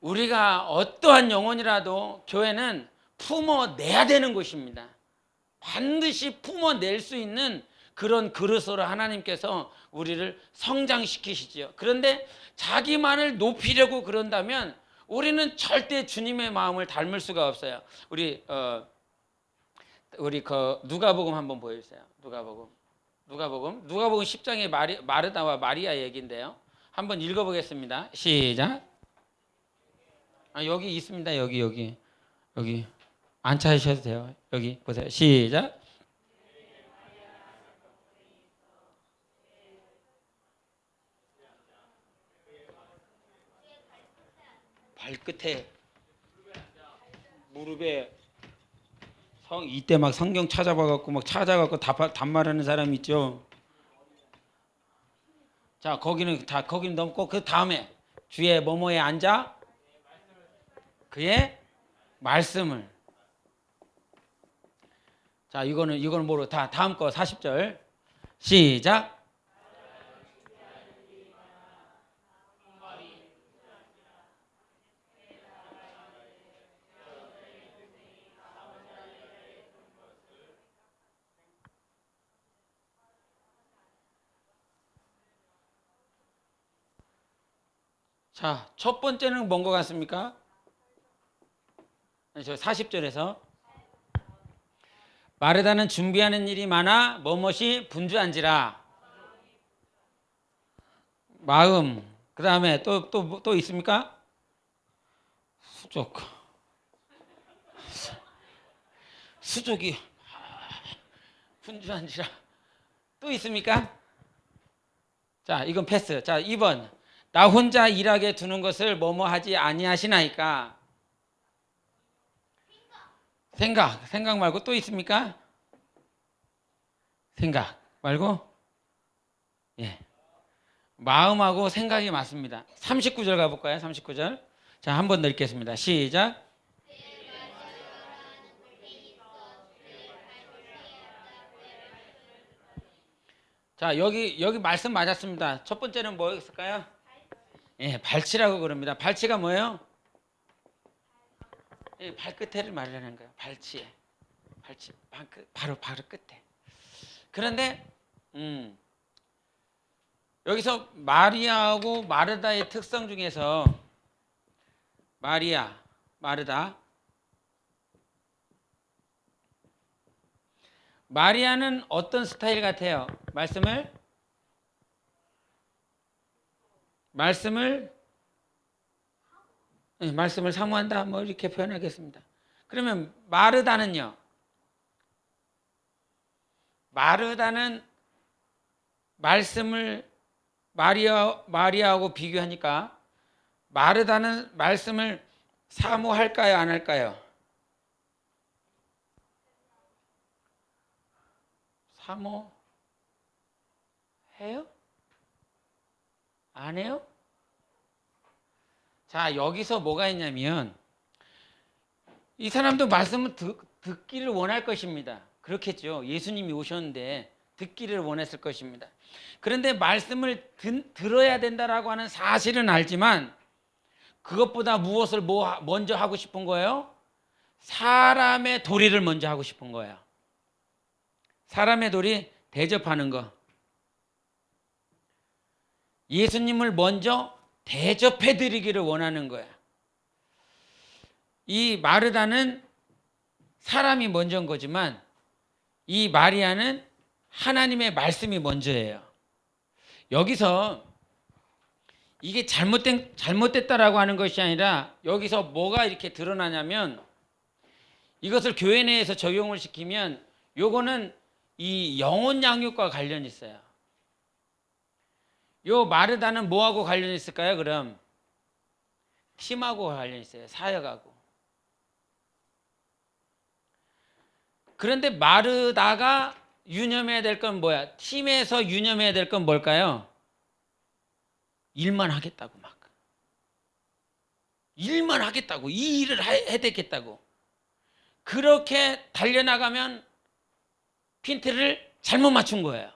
우리가 어떠한 영혼이라도 교회는 품어내야 되는 곳입니다. 반드시 품어낼 수 있는 그런 그릇으로 하나님께서 우리를 성장시키시지요. 그런데 자기만을 높이려고 그런다면 우리는 절대 주님의 마음을 닮을 수가 없어요. 우리 그 누가복음 한번 보여주세요. 누가복음 10장의 마르다와 마리아 얘기인데요. 한번 읽어보겠습니다. 시작. 여기 있습니다. 여기 안 찾으셔도 돼요. 여기 보세요. 시작. 발끝에 무릎에 이때 막 성경 찾아봐갖고 답말하는 사람 있죠. 자 거기는 넘고 그 다음에 주의 뭐뭐에 앉아 그의 말씀을. 자 이거는 뭐로 다 다음 거 40절 시작. 자, 첫 번째는 뭔 것 같습니까? 저 40절에서 마르다는 준비하는 일이 많아 뭐뭇이 분주한지라. 마음. 그 다음에 또 있습니까? 수족이 분주한지라. 또 있습니까? 자, 이건 패스. 자, 2번. 나 혼자 일하게 두는 것을 뭐뭐 하지 아니하시나이까. 생각 말고 또 있습니까? 생각 말고? 예. 마음하고 생각이 맞습니다. 39절 가볼까요? 39절. 자, 한 번 더 읽겠습니다. 시작. 자, 여기 말씀 맞았습니다. 첫 번째는 뭐였을까요? 예, 발치라고 그럽니다. 발치가 뭐예요? 예, 발끝에를 말하는 거예요. 발치, 바로 끝에. 그런데 여기서 마리아하고 마르다의 특성 중에서 마리아, 마르다. 마리아는 어떤 스타일 같아요? 말씀을 사모한다. 뭐 이렇게 표현하겠습니다. 그러면 마르다는 말씀을 마리아하고 비교하니까 마르다는 말씀을 사모할까요? 안 할까요? 사모해요? 안 해요? 자, 여기서 뭐가 있냐면 이 사람도 말씀을 듣기를 원할 것입니다. 그렇겠죠. 예수님이 오셨는데 듣기를 원했을 것입니다. 그런데 말씀을 들어야 된다라고 하는 사실은 알지만 그것보다 무엇을 먼저 하고 싶은 거예요? 사람의 도리를 먼저 하고 싶은 거예요. 사람의 도리 대접하는 거. 예수님을 먼저 대접해 드리기를 원하는 거야. 이 마르다는 사람이 먼저인 거지만 이 마리아는 하나님의 말씀이 먼저예요. 여기서 이게 잘못됐다라고 하는 것이 아니라 여기서 뭐가 이렇게 드러나냐면 이것을 교회 내에서 적용을 시키면 요거는 이 영혼 양육과 관련이 있어요. 요 마르다는 뭐하고 관련이 있을까요? 그럼 팀하고 관련이 있어요. 사역하고. 그런데 마르다가 유념해야 될 건 뭐야? 팀에서 유념해야 될 건 뭘까요? 일만 하겠다고 막. 일만 하겠다고. 이 일을 해야되겠다고. 그렇게 달려나가면 핀트를 잘못 맞춘 거예요.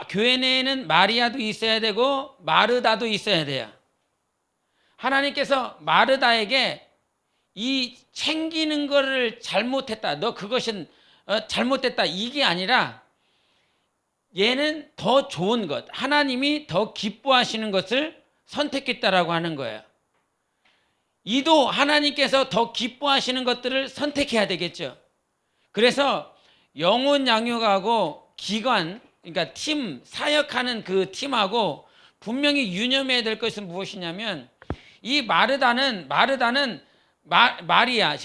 교회 내에는 마리아도 있어야 되고 마르다도 있어야 돼요. 하나님께서 마르다에게 이 챙기는 거를 잘못했다. 너 그것은 잘못됐다. 이게 아니라 얘는 더 좋은 것, 하나님이 더 기뻐하시는 것을 선택했다라고 하는 거예요. 이도 하나님께서 더 기뻐하시는 것들을 선택해야 되겠죠. 그래서 영혼 양육하고 기관, 그러니까 팀, 사역하는 그 팀하고 분명히 유념해야 될 것은 무엇이냐면 이 마르다는 마리아,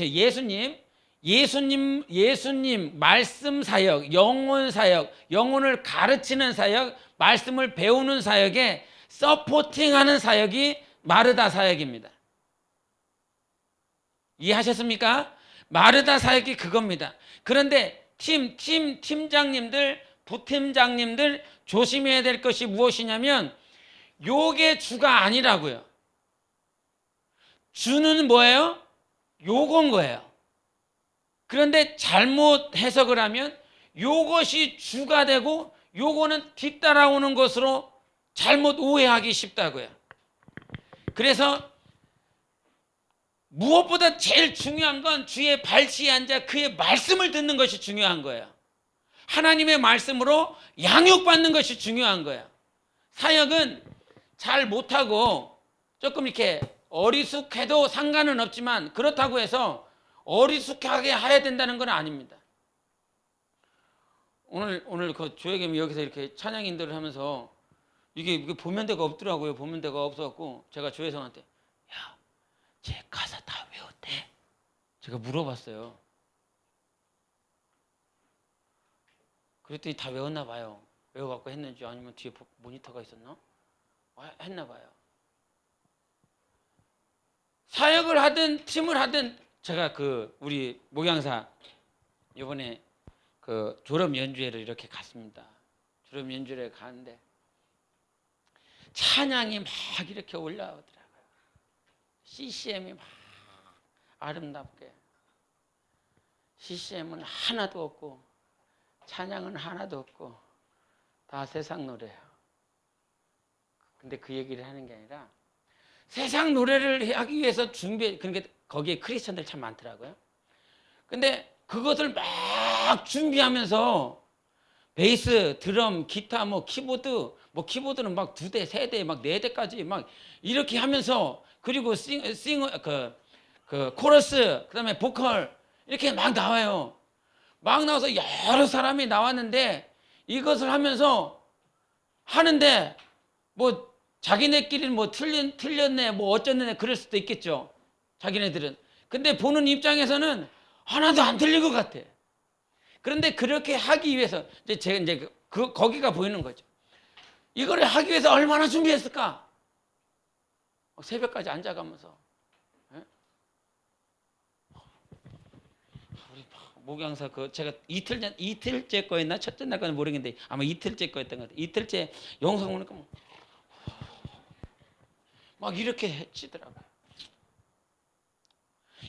예수님 말씀 사역, 영혼 사역, 영혼을 가르치는 사역, 말씀을 배우는 사역에 서포팅하는 사역이 마르다 사역입니다. 이해하셨습니까? 마르다 사역이 그겁니다. 그런데 팀장님들, 부팀장님들 조심해야 될 것이 무엇이냐면 요게 주가 아니라고요. 주는 뭐예요? 요건 거예요. 그런데 잘못 해석을 하면 요것이 주가 되고 요거는 뒤따라오는 것으로 잘못 오해하기 쉽다고요. 그래서 무엇보다 제일 중요한 건 주의 발치에 앉아 그의 말씀을 듣는 것이 중요한 거예요. 하나님의 말씀으로 양육받는 것이 중요한 거예요. 사역은 잘 못하고 조금 이렇게 어리숙해도 상관은 없지만 그렇다고 해서 어리숙하게 해야 된다는 건 아닙니다. 오늘 그 조혜겸이 여기서 이렇게 찬양인들을 하면서 이게 보면 데가 없더라고요. 보면 데가 없어갖고 제가 조혜성한테 야, 쟤 가사 다 외웠대. 제가 물어봤어요. 그랬더니 다 외웠나 봐요. 외워갖고 했는지 아니면 뒤에 모니터가 있었나? 했나 봐요. 사역을 하든 팀을 하든 제가 우리 목양사 이번에 졸업 연주회를 이렇게 갔습니다. 졸업 연주회를 가는데 찬양이 막 이렇게 올라오더라고요. CCM이 막 아름답게. CCM은 하나도 없고 찬양은 하나도 없고 다 세상 노래예요. 근데 그 얘기를 하는 게 아니라 세상 노래를 하기 위해서 그러니까 거기에 크리스천들 참 많더라고요. 근데 그것을 막 준비하면서 베이스, 드럼, 기타, 키보드는 막 2대, 3대, 막 4대까지 막 이렇게 하면서 그리고 코러스, 그다음에 보컬 이렇게 막 나와요. 막 나와서 여러 사람이 나왔는데 이것을 하면서 하는데 뭐 자기네끼리는 뭐 틀렸네, 뭐 어쩌네 그럴 수도 있겠죠. 자기네들은. 근데 보는 입장에서는 하나도 안 틀린 것 같아. 그런데 그렇게 하기 위해서 제가 이제 거기가 보이는 거죠. 이거를 하기 위해서 얼마나 준비했을까? 새벽까지 앉아가면서. 우리 목양사 제가 이틀째 거였나 첫째 날 거는 모르겠는데 아마 이틀째 거였던 것 같아요. 이틀째 영상 보니까 막 이렇게 해치더라고요.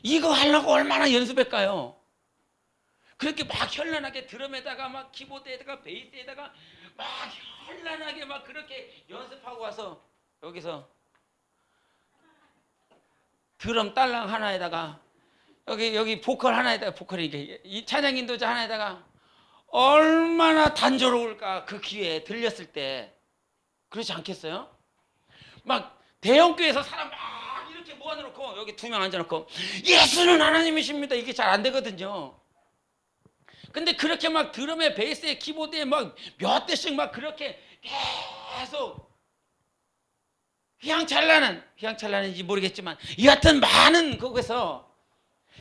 이거 하려고 얼마나 연습할까요? 그렇게 막 현란하게 드럼에다가 막 키보드에다가 베이스에다가 막 현란하게 막 그렇게 연습하고 와서 여기서 드럼 딸랑 하나에다가 여기 보컬 하나에다가 보컬이 이 찬양 인도자 하나에다가 얼마나 단조로울까 그 기회에 들렸을 때. 그렇지 않겠어요? 막 대형교회에서 사람 막 이렇게 모아놓고 여기 2명 앉아놓고 예수는 하나님이십니다 이게 잘 안 되거든요. 근데 그렇게 막 드럼에 베이스에 키보드에 막 몇 대씩 막 그렇게 계속 휘황찬란한지 모르겠지만 여하튼 많은 거기서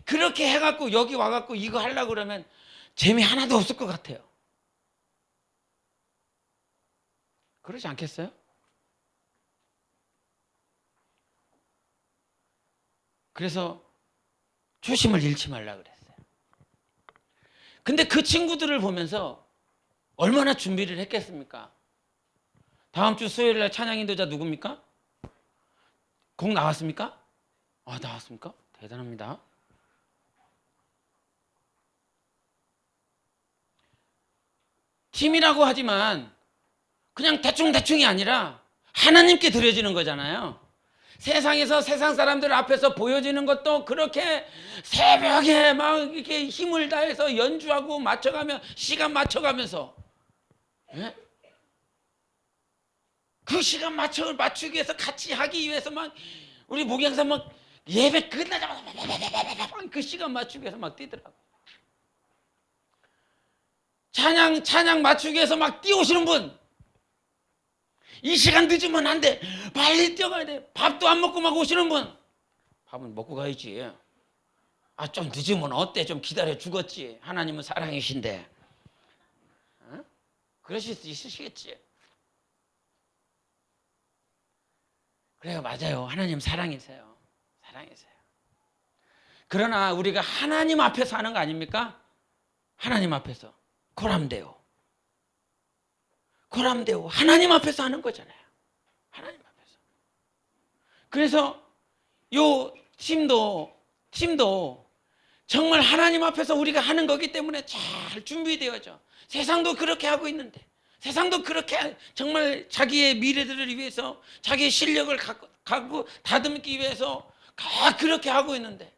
그렇게 해갖고 여기 와갖고 이거 하려고 그러면 재미 하나도 없을 것 같아요. 그러지 않겠어요? 그래서 초심을 잃지 말라 그랬어요. 근데 그 친구들을 보면서 얼마나 준비를 했겠습니까? 다음 주 수요일 날 찬양 인도자 누굽니까? 곡 나왔습니까? 나왔습니까? 대단합니다. 팀이라고 하지만 그냥 대충이 아니라 하나님께 드려지는 거잖아요. 세상에서 세상 사람들 앞에서 보여지는 것도 그렇게 새벽에 막 이렇게 힘을 다해서 연주하고 맞춰가며 시간 맞춰가면서 그 시간 맞추기 위해서 같이 하기 위해서 막 우리 목양사 막 예배 끝나자마자 그 시간 맞추기 위해서 막 뛰더라고. 찬양 맞추기 위해서 막 뛰어오시는 분. 이 시간 늦으면 안 돼. 빨리 뛰어가야 돼. 밥도 안 먹고 막 오시는 분. 밥은 먹고 가야지. 좀 늦으면 어때? 좀 기다려 주겠지. 하나님은 사랑이신데. 그러실 수 있으시겠지. 그래요, 맞아요. 하나님 사랑이세요. 사랑이세요. 그러나 우리가 하나님 앞에서 하는 거 아닙니까? 하나님 앞에서. 코람데오. 하나님 앞에서 하는 거잖아요. 하나님 앞에서. 그래서 요 팀도 정말 하나님 앞에서 우리가 하는 거기 때문에 잘 준비되어져. 세상도 그렇게 하고 있는데, 세상도 그렇게 정말 자기의 미래들을 위해서 자기의 실력을 갖고 다듬기 위해서 그렇게 하고 있는데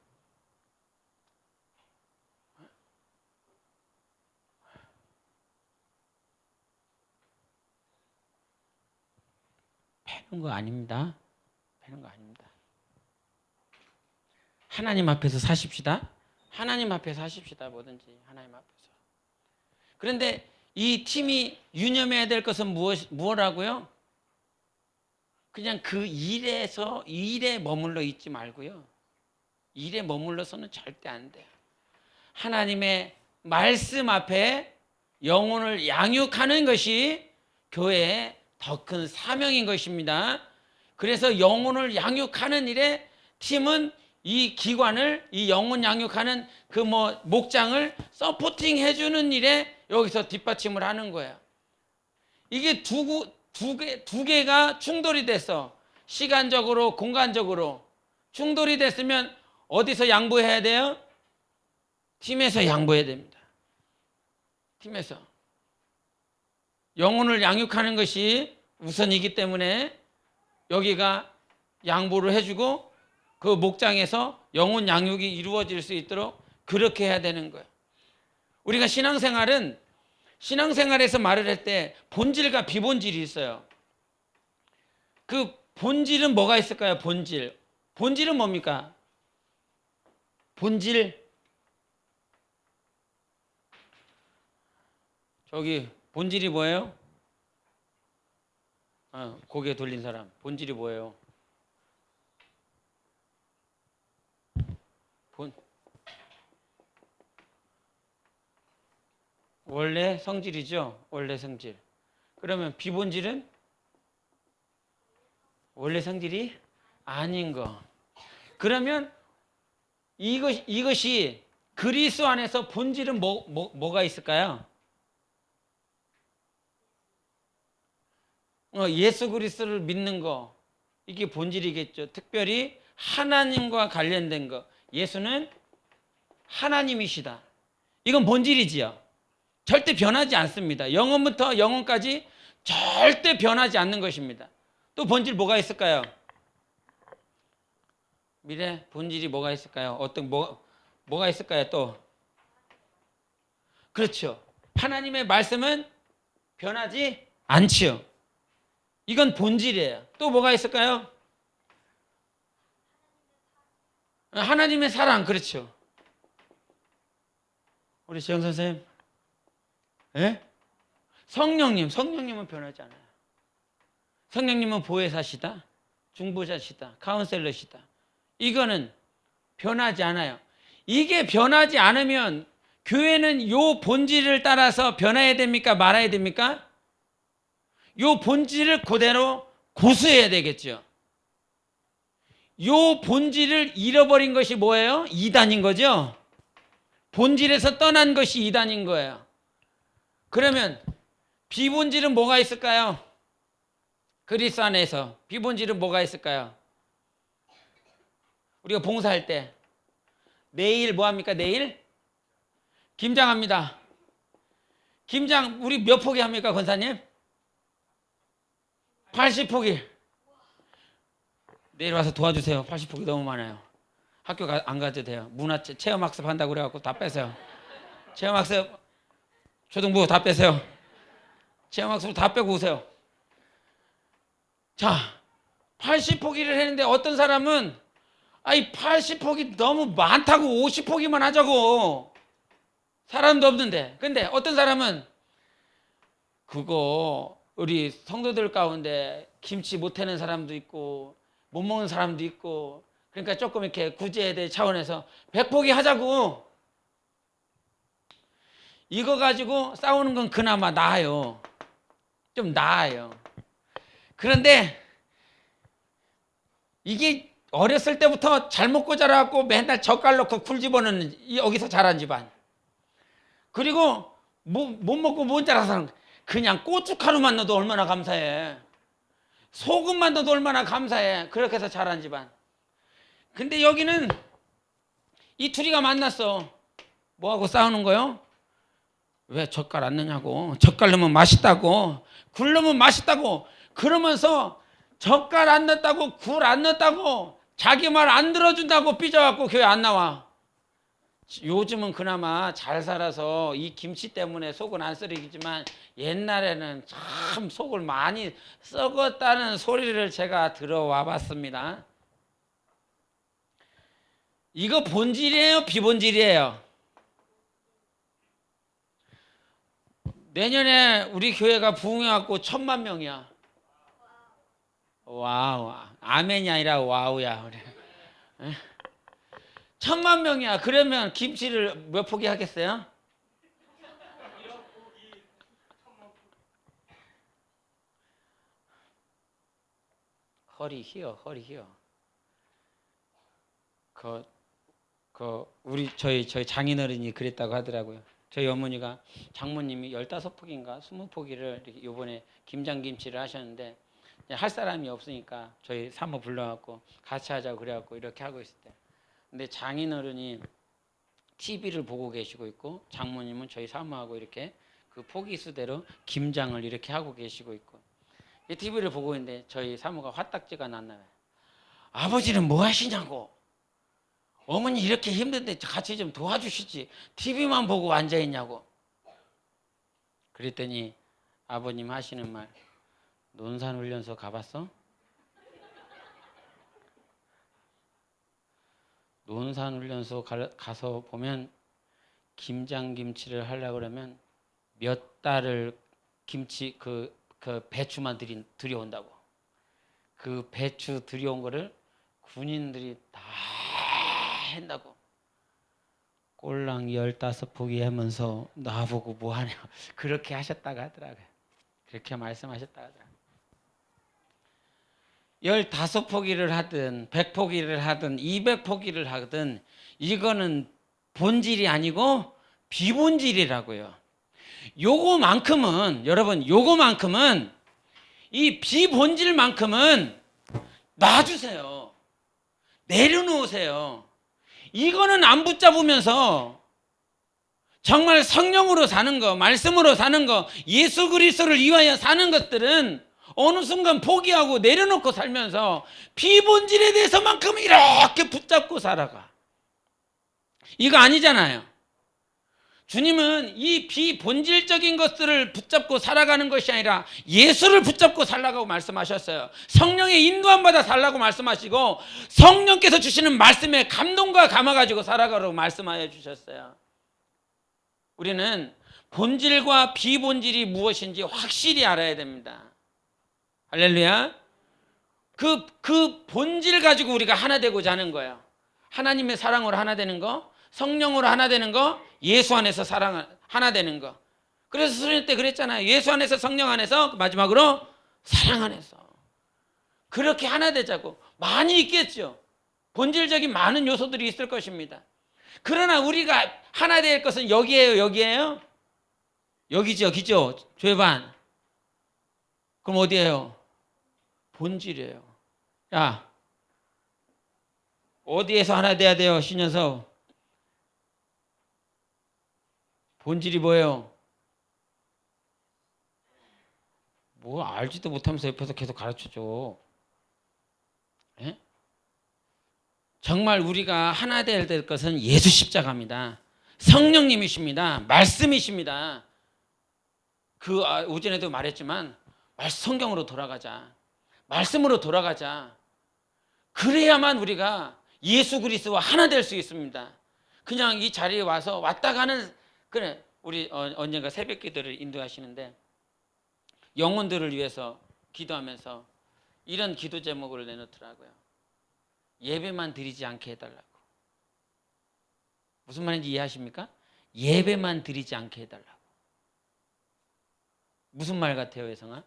패는 거 아닙니다. 패는 거 아닙니다. 하나님 앞에서 사십시다. 하나님 앞에서 하십시다. 뭐든지 하나님 앞에서. 그런데 이 팀이 유념해야 될 것은 무엇라고요? 그냥 그 일에 머물러 있지 말고요. 일에 머물러서는 절대 안 돼요. 하나님의 말씀 앞에 영혼을 양육하는 것이 교회의 더 큰 사명인 것입니다. 그래서 영혼을 양육하는 일에 팀은 이 기관을, 이 영혼 양육하는 그 목장을 서포팅 해주는 일에 여기서 뒷받침을 하는 거예요. 이게 두 개가 충돌이 됐어. 시간적으로, 공간적으로 충돌이 됐으면 어디서 양보해야 돼요? 팀에서 양보해야 됩니다. 팀에서. 영혼을 양육하는 것이 우선이기 때문에 여기가 양보를 해주고 그 목장에서 영혼 양육이 이루어질 수 있도록 그렇게 해야 되는 거예요. 우리가 신앙생활에서 말을 할 때 본질과 비본질이 있어요. 그 본질은 뭐가 있을까요? 본질은 뭡니까? 본질이 뭐예요? 고개 돌린 사람. 본질이 뭐예요? 원래 성질이죠. 원래 성질. 그러면 비본질은 원래 성질이 아닌 거. 그러면 이것이 그리스도 안에서 본질은 뭐가 있을까요? 예수 그리스도를 믿는 거, 이게 본질이겠죠. 특별히 하나님과 관련된 거. 예수는 하나님이시다. 이건 본질이지요. 절대 변하지 않습니다. 영혼부터 영혼까지 절대 변하지 않는 것입니다. 또 본질 뭐가 있을까요? 미래 본질이 뭐가 있을까요? 뭐가 있을까요? 또 그렇죠. 하나님의 말씀은 변하지 않지요. 이건 본질이에요. 또 뭐가 있을까요? 하나님의 사랑. 그렇죠. 우리 지영 선생님, 예? 성령님은 변하지 않아요. 성령님은 보혜사시다, 중보자시다, 카운셀러시다. 이거는 변하지 않아요. 이게 변하지 않으면 교회는 요 본질을 따라서 변해야 됩니까? 말아야 됩니까? 요 본질을 그대로 고수해야 되겠죠. 요 본질을 잃어버린 것이 뭐예요? 이단인 거죠. 본질에서 떠난 것이 이단인 거예요. 그러면 비본질은 뭐가 있을까요? 그리스도 안에서 비본질은 뭐가 있을까요? 우리가 봉사할 때 내일 뭐합니까? 내일 김장합니다. 김장 우리 몇 포기 합니까, 권사님? 80포기. 내일 와서 도와주세요. 80포기 너무 많아요. 학교 안 가도 돼요. 문화체 체험학습 한다고 그래갖고 다 빼세요. 체험학습 초등부 다 빼세요. 체험학습 다 빼고 오세요. 자, 80포기를 했는데 어떤 사람은 80포기 너무 많다고 50포기만 하자고. 사람도 없는데. 근데 어떤 사람은 그거 우리 성도들 가운데 김치 못 해는 사람도 있고 못 먹는 사람도 있고, 그러니까 조금 이렇게 구제해야 될 차원에서 100포기 하자고. 이거 가지고 싸우는 건 그나마 나아요. 좀 나아요. 그런데 이게 어렸을 때부터 잘 먹고 자라갖고 맨날 젓갈 넣고 굴 집어넣는 여기서 자란 집안. 그리고 못 먹고 못 자라서 사람, 그냥 고춧가루만 넣어도 얼마나 감사해. 소금만 넣어도 얼마나 감사해. 그렇게 해서 자란 집안. 근데 여기는 이 둘이가 만났어. 뭐하고 싸우는 거요? 왜 젓갈 안 넣냐고. 젓갈 넣으면 맛있다고. 굴 넣으면 맛있다고. 그러면서 젓갈 안 넣었다고, 굴 안 넣었다고, 자기 말 안 들어준다고 삐져갖고 교회 안 나와. 요즘은 그나마 잘 살아서 이 김치 때문에 속은 안 썩이지만 옛날에는 참 속을 많이 썩었다는 소리를 제가 들어와 봤습니다. 이거 본질이에요? 비본질이에요? 내년에 우리 교회가 부흥해갖고 1000만 명이야. 와우. 아멘이 아니라 와우야. 그래. 천만 명이야. 그러면 김치를 몇 포기 하겠어요? 허리 휘어. 저희 장인어른이 그랬다고 하더라고요. 저희 어머니가 장모님이 15포기인가 20포기를 이렇게 요번에 김장김치를 하셨는데 할 사람이 없으니까 저희 사모 불러갖고 같이 하자고 그래갖고 이렇게 하고 있을 때, 근데 장인어른이 TV를 보고 계시고 있고 장모님은 저희 사모하고 이렇게 그 포기 수대로 김장을 이렇게 하고 계시고 있고, TV를 보고 있는데 저희 사모가 화딱지가 났나요. 아버지는 뭐 하시냐고, 어머니 이렇게 힘든데 같이 좀 도와주시지 TV만 보고 앉아있냐고. 그랬더니 아버님 하시는 말, 논산훈련소 가봤어? 논산훈련소 가서 보면 김장김치를 하려고 그러면 몇 달을 김치 그 배추만 들여온다고. 그 배추 들여온 거를 군인들이 다 한다고. 꼴랑 15포기 하면서 나보고 뭐하냐 그렇게 하셨다고 하더라고요. 그렇게 말씀하셨다고 하더라고요. 15포기를 하든 100포기를 하든 200포기를 하든 이거는 본질이 아니고 비본질이라고요. 요거만큼은 여러분, 요거만큼은 이 비본질만큼은 놔주세요. 내려놓으세요. 이거는 안 붙잡으면서 정말 성령으로 사는 거, 말씀으로 사는 거, 예수 그리스도를 위하여 사는 것들은 어느 순간 포기하고 내려놓고 살면서 비본질에 대해서만큼 이렇게 붙잡고 살아가. 이거 아니잖아요. 주님은 이 비본질적인 것들을 붙잡고 살아가는 것이 아니라 예수를 붙잡고 살라고 말씀하셨어요. 성령의 인도함 받아 살라고 말씀하시고 성령께서 주시는 말씀에 감동과 감아가지고 살아가라고 말씀하여 주셨어요. 우리는 본질과 비본질이 무엇인지 확실히 알아야 됩니다. 할렐루야. 그 본질 가지고 우리가 하나 되고자 하는 거예요. 하나님의 사랑으로 하나 되는 거, 성령으로 하나 되는 거, 예수 안에서 하나 되는 거. 그래서 수련회 때 그랬잖아요. 예수 안에서, 성령 안에서, 마지막으로 사랑 안에서. 그렇게 하나 되자고. 많이 있겠죠. 본질적인 많은 요소들이 있을 것입니다. 그러나 우리가 하나 될 것은 여기에요? 여기죠. 죄반. 그럼 어디예요? 본질이에요. 야, 어디에서 하나 돼야 돼요, 신현석? 본질이 뭐예요? 뭐 알지도 못하면서 옆에서 계속 가르쳐줘. 에? 정말 우리가 하나 돼야 될 것은 예수 십자가입니다. 성령님이십니다. 말씀이십니다. 오전에도 말했지만 성경으로 돌아가자. 말씀으로 돌아가자. 그래야만 우리가 예수 그리스도와 하나 될 수 있습니다. 그냥 이 자리에 와서 왔다 가는, 그래, 우리 언젠가 새벽 기도를 인도하시는데 영혼들을 위해서 기도하면서 이런 기도 제목을 내놓더라고요. 예배만 드리지 않게 해달라고. 무슨 말인지 이해하십니까? 예배만 드리지 않게 해달라고. 무슨 말 같아요, 혜성아?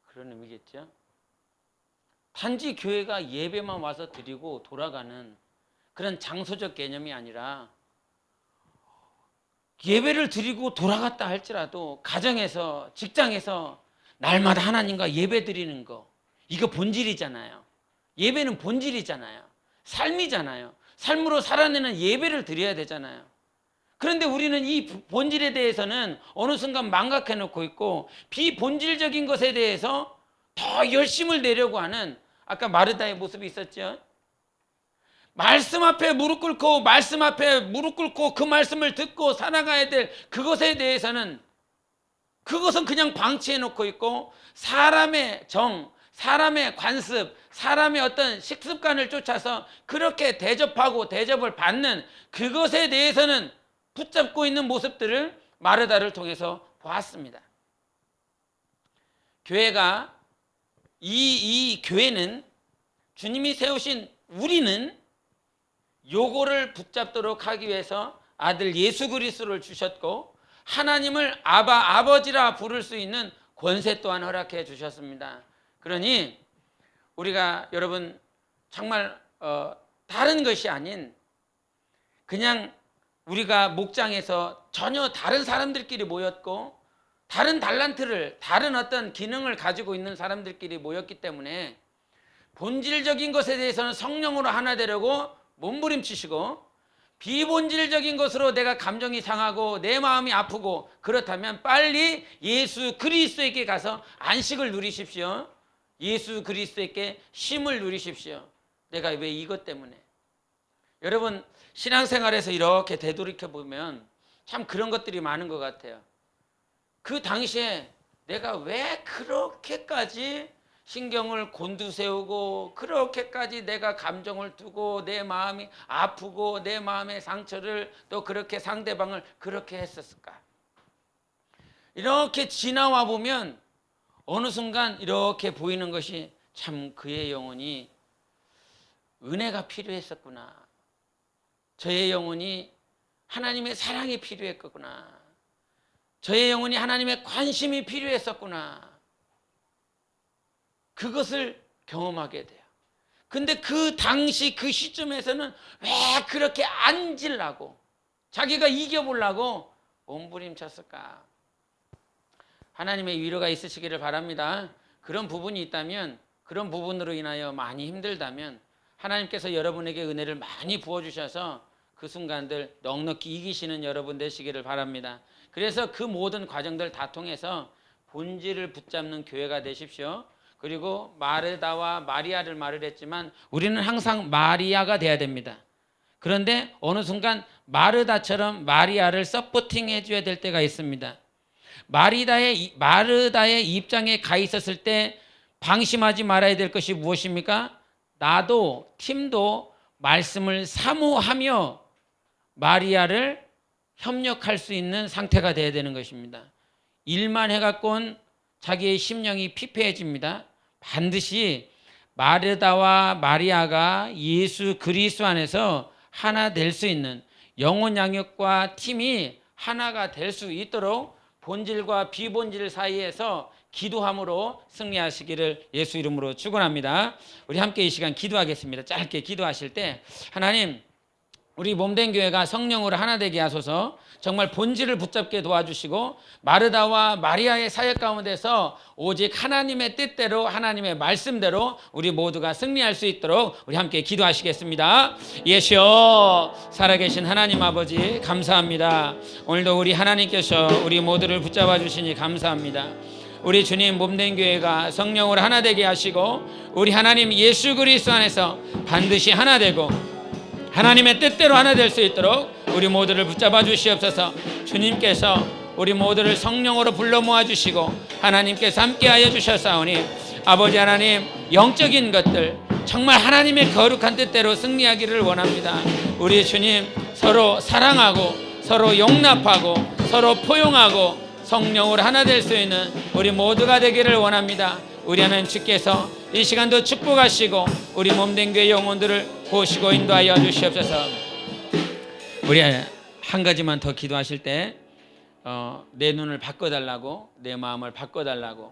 그런 의미겠죠. 단지 교회가 예배만 와서 드리고 돌아가는 그런 장소적 개념이 아니라 예배를 드리고 돌아갔다 할지라도 가정에서, 직장에서 날마다 하나님과 예배 드리는 거, 이거 본질이잖아요. 예배는 본질이잖아요. 삶이잖아요. 삶으로 살아내는 예배를 드려야 되잖아요. 그런데 우리는 이 본질에 대해서는 어느 순간 망각해 놓고 있고 비본질적인 것에 대해서 더 열심을 내려고 하는, 아까 마르다의 모습이 있었죠. 말씀 앞에 무릎 꿇고 그 말씀을 듣고 살아가야 될 그것에 대해서는 그것은 그냥 방치해 놓고 있고 사람의 사람의 관습, 사람의 어떤 식습관을 쫓아서 그렇게 대접하고 대접을 받는 그것에 대해서는 붙잡고 있는 모습들을 마르다를 통해서 보았습니다. 교회가 이 교회는 주님이 세우신 우리는 요거를 붙잡도록 하기 위해서 아들 예수 그리스도를 주셨고 하나님을 아버지라 부를 수 있는 권세 또한 허락해 주셨습니다. 그러니 우리가 여러분 정말 다른 것이 아닌 그냥 우리가 목장에서 전혀 다른 사람들끼리 모였고 다른 달란트를 다른 어떤 기능을 가지고 있는 사람들끼리 모였기 때문에 본질적인 것에 대해서는 성령으로 하나 되려고 몸부림치시고 비본질적인 것으로 내가 감정이 상하고 내 마음이 아프고 그렇다면 빨리 예수 그리스도에게 가서 안식을 누리십시오. 예수 그리스도에게 쉼을 누리십시오. 내가 왜 이것 때문에. 여러분 신앙생활에서 이렇게 되돌이켜 보면 참 그런 것들이 많은 것 같아요. 그 당시에 내가 왜 그렇게까지 신경을 곤두세우고 그렇게까지 내가 감정을 두고 내 마음이 아프고 내 마음의 상처를 또 그렇게 상대방을 그렇게 했었을까? 이렇게 지나와 보면 어느 순간 이렇게 보이는 것이 참 그의 영혼이 은혜가 필요했었구나. 저의 영혼이 하나님의 사랑이 필요했구나. 저의 영혼이 하나님의 관심이 필요했었구나. 그것을 경험하게 돼요. 근데 그 당시 그 시점에서는 왜 그렇게 앉으려고 자기가 이겨보려고 몸부림쳤을까? 하나님의 위로가 있으시기를 바랍니다. 그런 부분이 있다면 그런 부분으로 인하여 많이 힘들다면 하나님께서 여러분에게 은혜를 많이 부어주셔서 그 순간들 넉넉히 이기시는 여러분 되시기를 바랍니다. 그래서 그 모든 과정들 다 통해서 본질을 붙잡는 교회가 되십시오. 그리고 마르다와 마리아를 말을 했지만 우리는 항상 마리아가 돼야 됩니다. 그런데 어느 순간 마르다처럼 마리아를 서포팅 해줘야 될 때가 있습니다. 마르다의 입장에 가 있었을 때 방심하지 말아야 될 것이 무엇입니까? 나도 팀도 말씀을 사모하며 마리아를 협력할 수 있는 상태가 되어야 되는 것입니다. 일만 해갖고는 자기의 심령이 피폐해집니다. 반드시 마르다와 마리아가 예수 그리스도 안에서 하나 될 수 있는 영혼 양육과 팀이 하나가 될 수 있도록 본질과 비본질 사이에서 기도함으로 승리하시기를 예수 이름으로 축원합니다. 우리 함께 이 시간 기도하겠습니다. 짧게 기도하실 때 하나님 우리 몸된 교회가 성령으로 하나 되게 하소서. 정말 본질을 붙잡게 도와주시고 마르다와 마리아의 사역 가운데서 오직 하나님의 뜻대로 하나님의 말씀대로 우리 모두가 승리할 수 있도록 우리 함께 기도하시겠습니다. 예수여 살아계신 하나님 아버지 감사합니다. 오늘도 우리 하나님께서 우리 모두를 붙잡아 주시니 감사합니다. 우리 주님 몸된 교회가 성령으로 하나 되게 하시고 우리 하나님 예수 그리스도 안에서 반드시 하나 되고 하나님의 뜻대로 하나 될 수 있도록 우리 모두를 붙잡아 주시옵소서. 주님께서 우리 모두를 성령으로 불러 모아 주시고 하나님께서 함께하여 주셨사오니 아버지 하나님 영적인 것들 정말 하나님의 거룩한 뜻대로 승리하기를 원합니다. 우리 주님 서로 사랑하고 서로 용납하고 서로 포용하고 성령으로 하나 될 수 있는 우리 모두가 되기를 원합니다. 우리 하나님 주께서 이 시간도 축복하시고 우리 몸된 교회 영혼들을 보시고 인도하여 주시옵소서. 우리 한 가지만 더 기도하실 때 내 눈을 바꿔달라고 내 마음을 바꿔달라고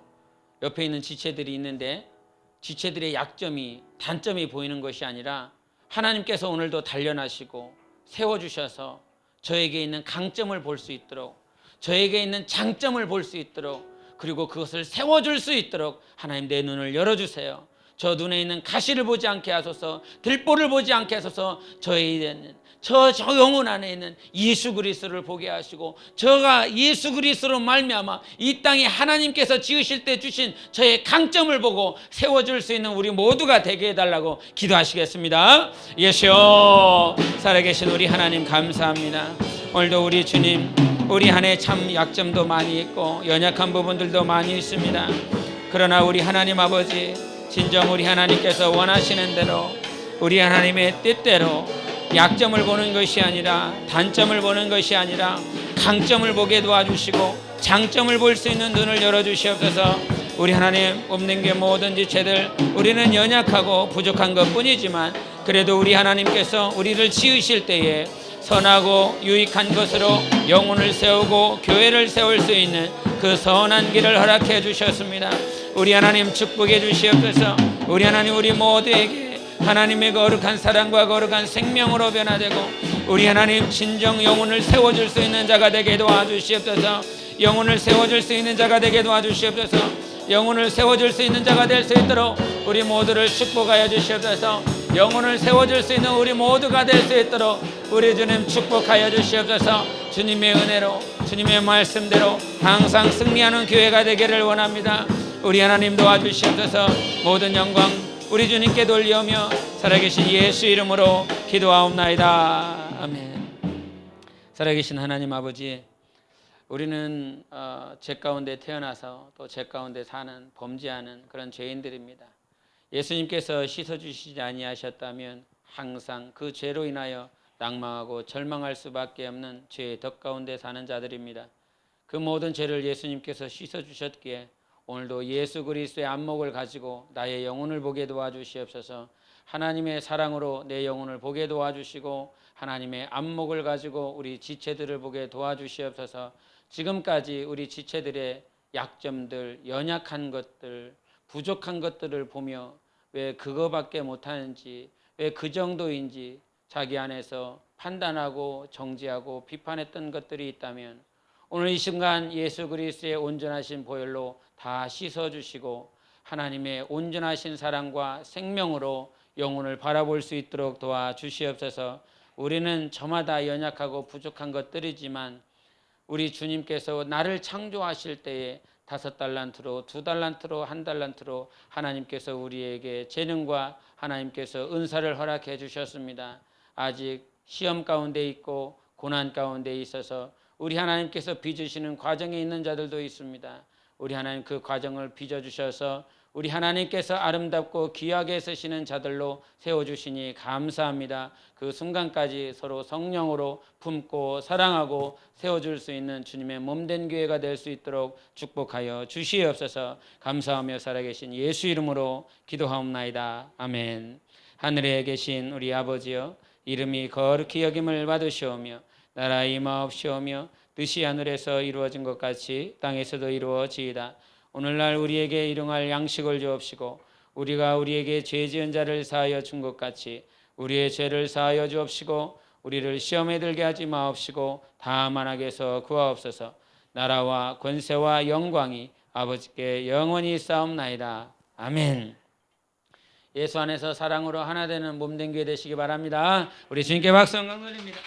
옆에 있는 지체들이 있는데 지체들의 약점이 단점이 보이는 것이 아니라 하나님께서 오늘도 단련하시고 세워주셔서 저에게 있는 강점을 볼 수 있도록 저에게 있는 장점을 볼 수 있도록 그리고 그것을 세워줄 수 있도록 하나님 내 눈을 열어주세요. 저 눈에 있는 가시를 보지 않게 하소서. 들보를 보지 않게 하소서. 저에 있는 저 영혼 안에 있는 예수 그리스도를 보게 하시고 저가 예수 그리스도로 말미암아 이 땅에 하나님께서 지으실 때 주신 저의 강점을 보고 세워줄 수 있는 우리 모두가 되게 해달라고 기도하시겠습니다. 예수여 살아계신 우리 하나님 감사합니다. 오늘도 우리 주님 우리 한 해 참 약점도 많이 있고 연약한 부분들도 많이 있습니다. 그러나 우리 하나님 아버지 진정 우리 하나님께서 원하시는 대로 우리 하나님의 뜻대로 약점을 보는 것이 아니라 단점을 보는 것이 아니라 강점을 보게 도와주시고 장점을 볼 수 있는 눈을 열어주시옵소서. 우리 하나님 없는 게 뭐든지 죄들 우리는 연약하고 부족한 것뿐이지만 그래도 우리 하나님께서 우리를 지으실 때에 선하고 유익한 것으로 영혼을 세우고 교회를 세울 수 있는 그 선한 길을 허락해 주셨습니다. 우리 하나님 축복해 주시옵소서. 우리 하나님 우리 모두에게 하나님의 거룩한 사랑과 거룩한 생명으로 변화되고 우리 하나님 진정 영혼을 세워줄 수 있는 자가 되게 도와주시옵소서. 영혼을 세워줄 수 있는 자가 되게 도와주시옵소서. 영혼을 세워줄 수 있는 자가 될 수 있도록 우리 모두를 축복하여 주시옵소서. 영혼을 세워줄 수 있는 우리 모두가 될 수 있도록 우리 주님 축복하여 주시옵소서. 주님의 은혜로 주님의 말씀대로 항상 승리하는 교회가 되기를 원합니다. 우리 하나님 도와주시옵소서. 모든 영광 우리 주님께 돌리오며 살아계신 예수 이름으로 기도하옵나이다. 아멘. 살아계신 하나님 아버지, 우리는 죄 가운데 태어나서 또 죄 가운데 사는 범죄하는 그런 죄인들입니다. 예수님께서 씻어주시지 아니하셨다면 항상 그 죄로 인하여 낭망하고 절망할 수밖에 없는 죄의 덕 가운데 사는 자들입니다. 그 모든 죄를 예수님께서 씻어주셨기에 오늘도 예수 그리스도의 안목을 가지고 나의 영혼을 보게 도와주시옵소서. 하나님의 사랑으로 내 영혼을 보게 도와주시고 하나님의 안목을 가지고 우리 지체들을 보게 도와주시옵소서. 지금까지 우리 지체들의 약점들, 연약한 것들, 부족한 것들을 보며 왜 그거밖에 못하는지, 왜 그 정도인지 자기 안에서 판단하고 정죄하고 비판했던 것들이 있다면 오늘 이 순간 예수 그리스도의 온전하신 보혈로 다 씻어주시고 하나님의 온전하신 사랑과 생명으로 영혼을 바라볼 수 있도록 도와주시옵소서. 우리는 저마다 연약하고 부족한 것들이지만 우리 주님께서 나를 창조하실 때에 5달란트로 2달란트로 1달란트로 하나님께서 우리에게 재능과 하나님께서 은사를 허락해 주셨습니다. 아직 시험 가운데 있고 고난 가운데 있어서 우리 하나님께서 빚으시는 과정에 있는 자들도 있습니다. 우리 하나님 그 과정을 빚어주셔서 우리 하나님께서 아름답고 귀하게 쓰시는 자들로 세워주시니 감사합니다. 그 순간까지 서로 성령으로 품고 사랑하고 세워줄 수 있는 주님의 몸된 교회가 될 수 있도록 축복하여 주시옵소서. 감사하며 살아계신 예수 이름으로 기도하옵나이다. 아멘. 하늘에 계신 우리 아버지여, 이름이 거룩히 여김을 받으시오며 나라 임하옵시오며 뜻이 하늘에서 이루어진 것 같이 땅에서도 이루어지이다. 오늘날 우리에게 일용할 양식을 주옵시고 우리가 우리에게 죄 지은 자를 사하여 준 것 같이 우리의 죄를 사하여 주옵시고 우리를 시험에 들게 하지 마옵시고 다만 악에서 구하옵소서. 나라와 권세와 영광이 아버지께 영원히 있사옵나이다. 아멘. 예수 안에서 사랑으로 하나 되는 몸된 교회 되시기 바랍니다. 우리 주님께 박수 한번 드립니다.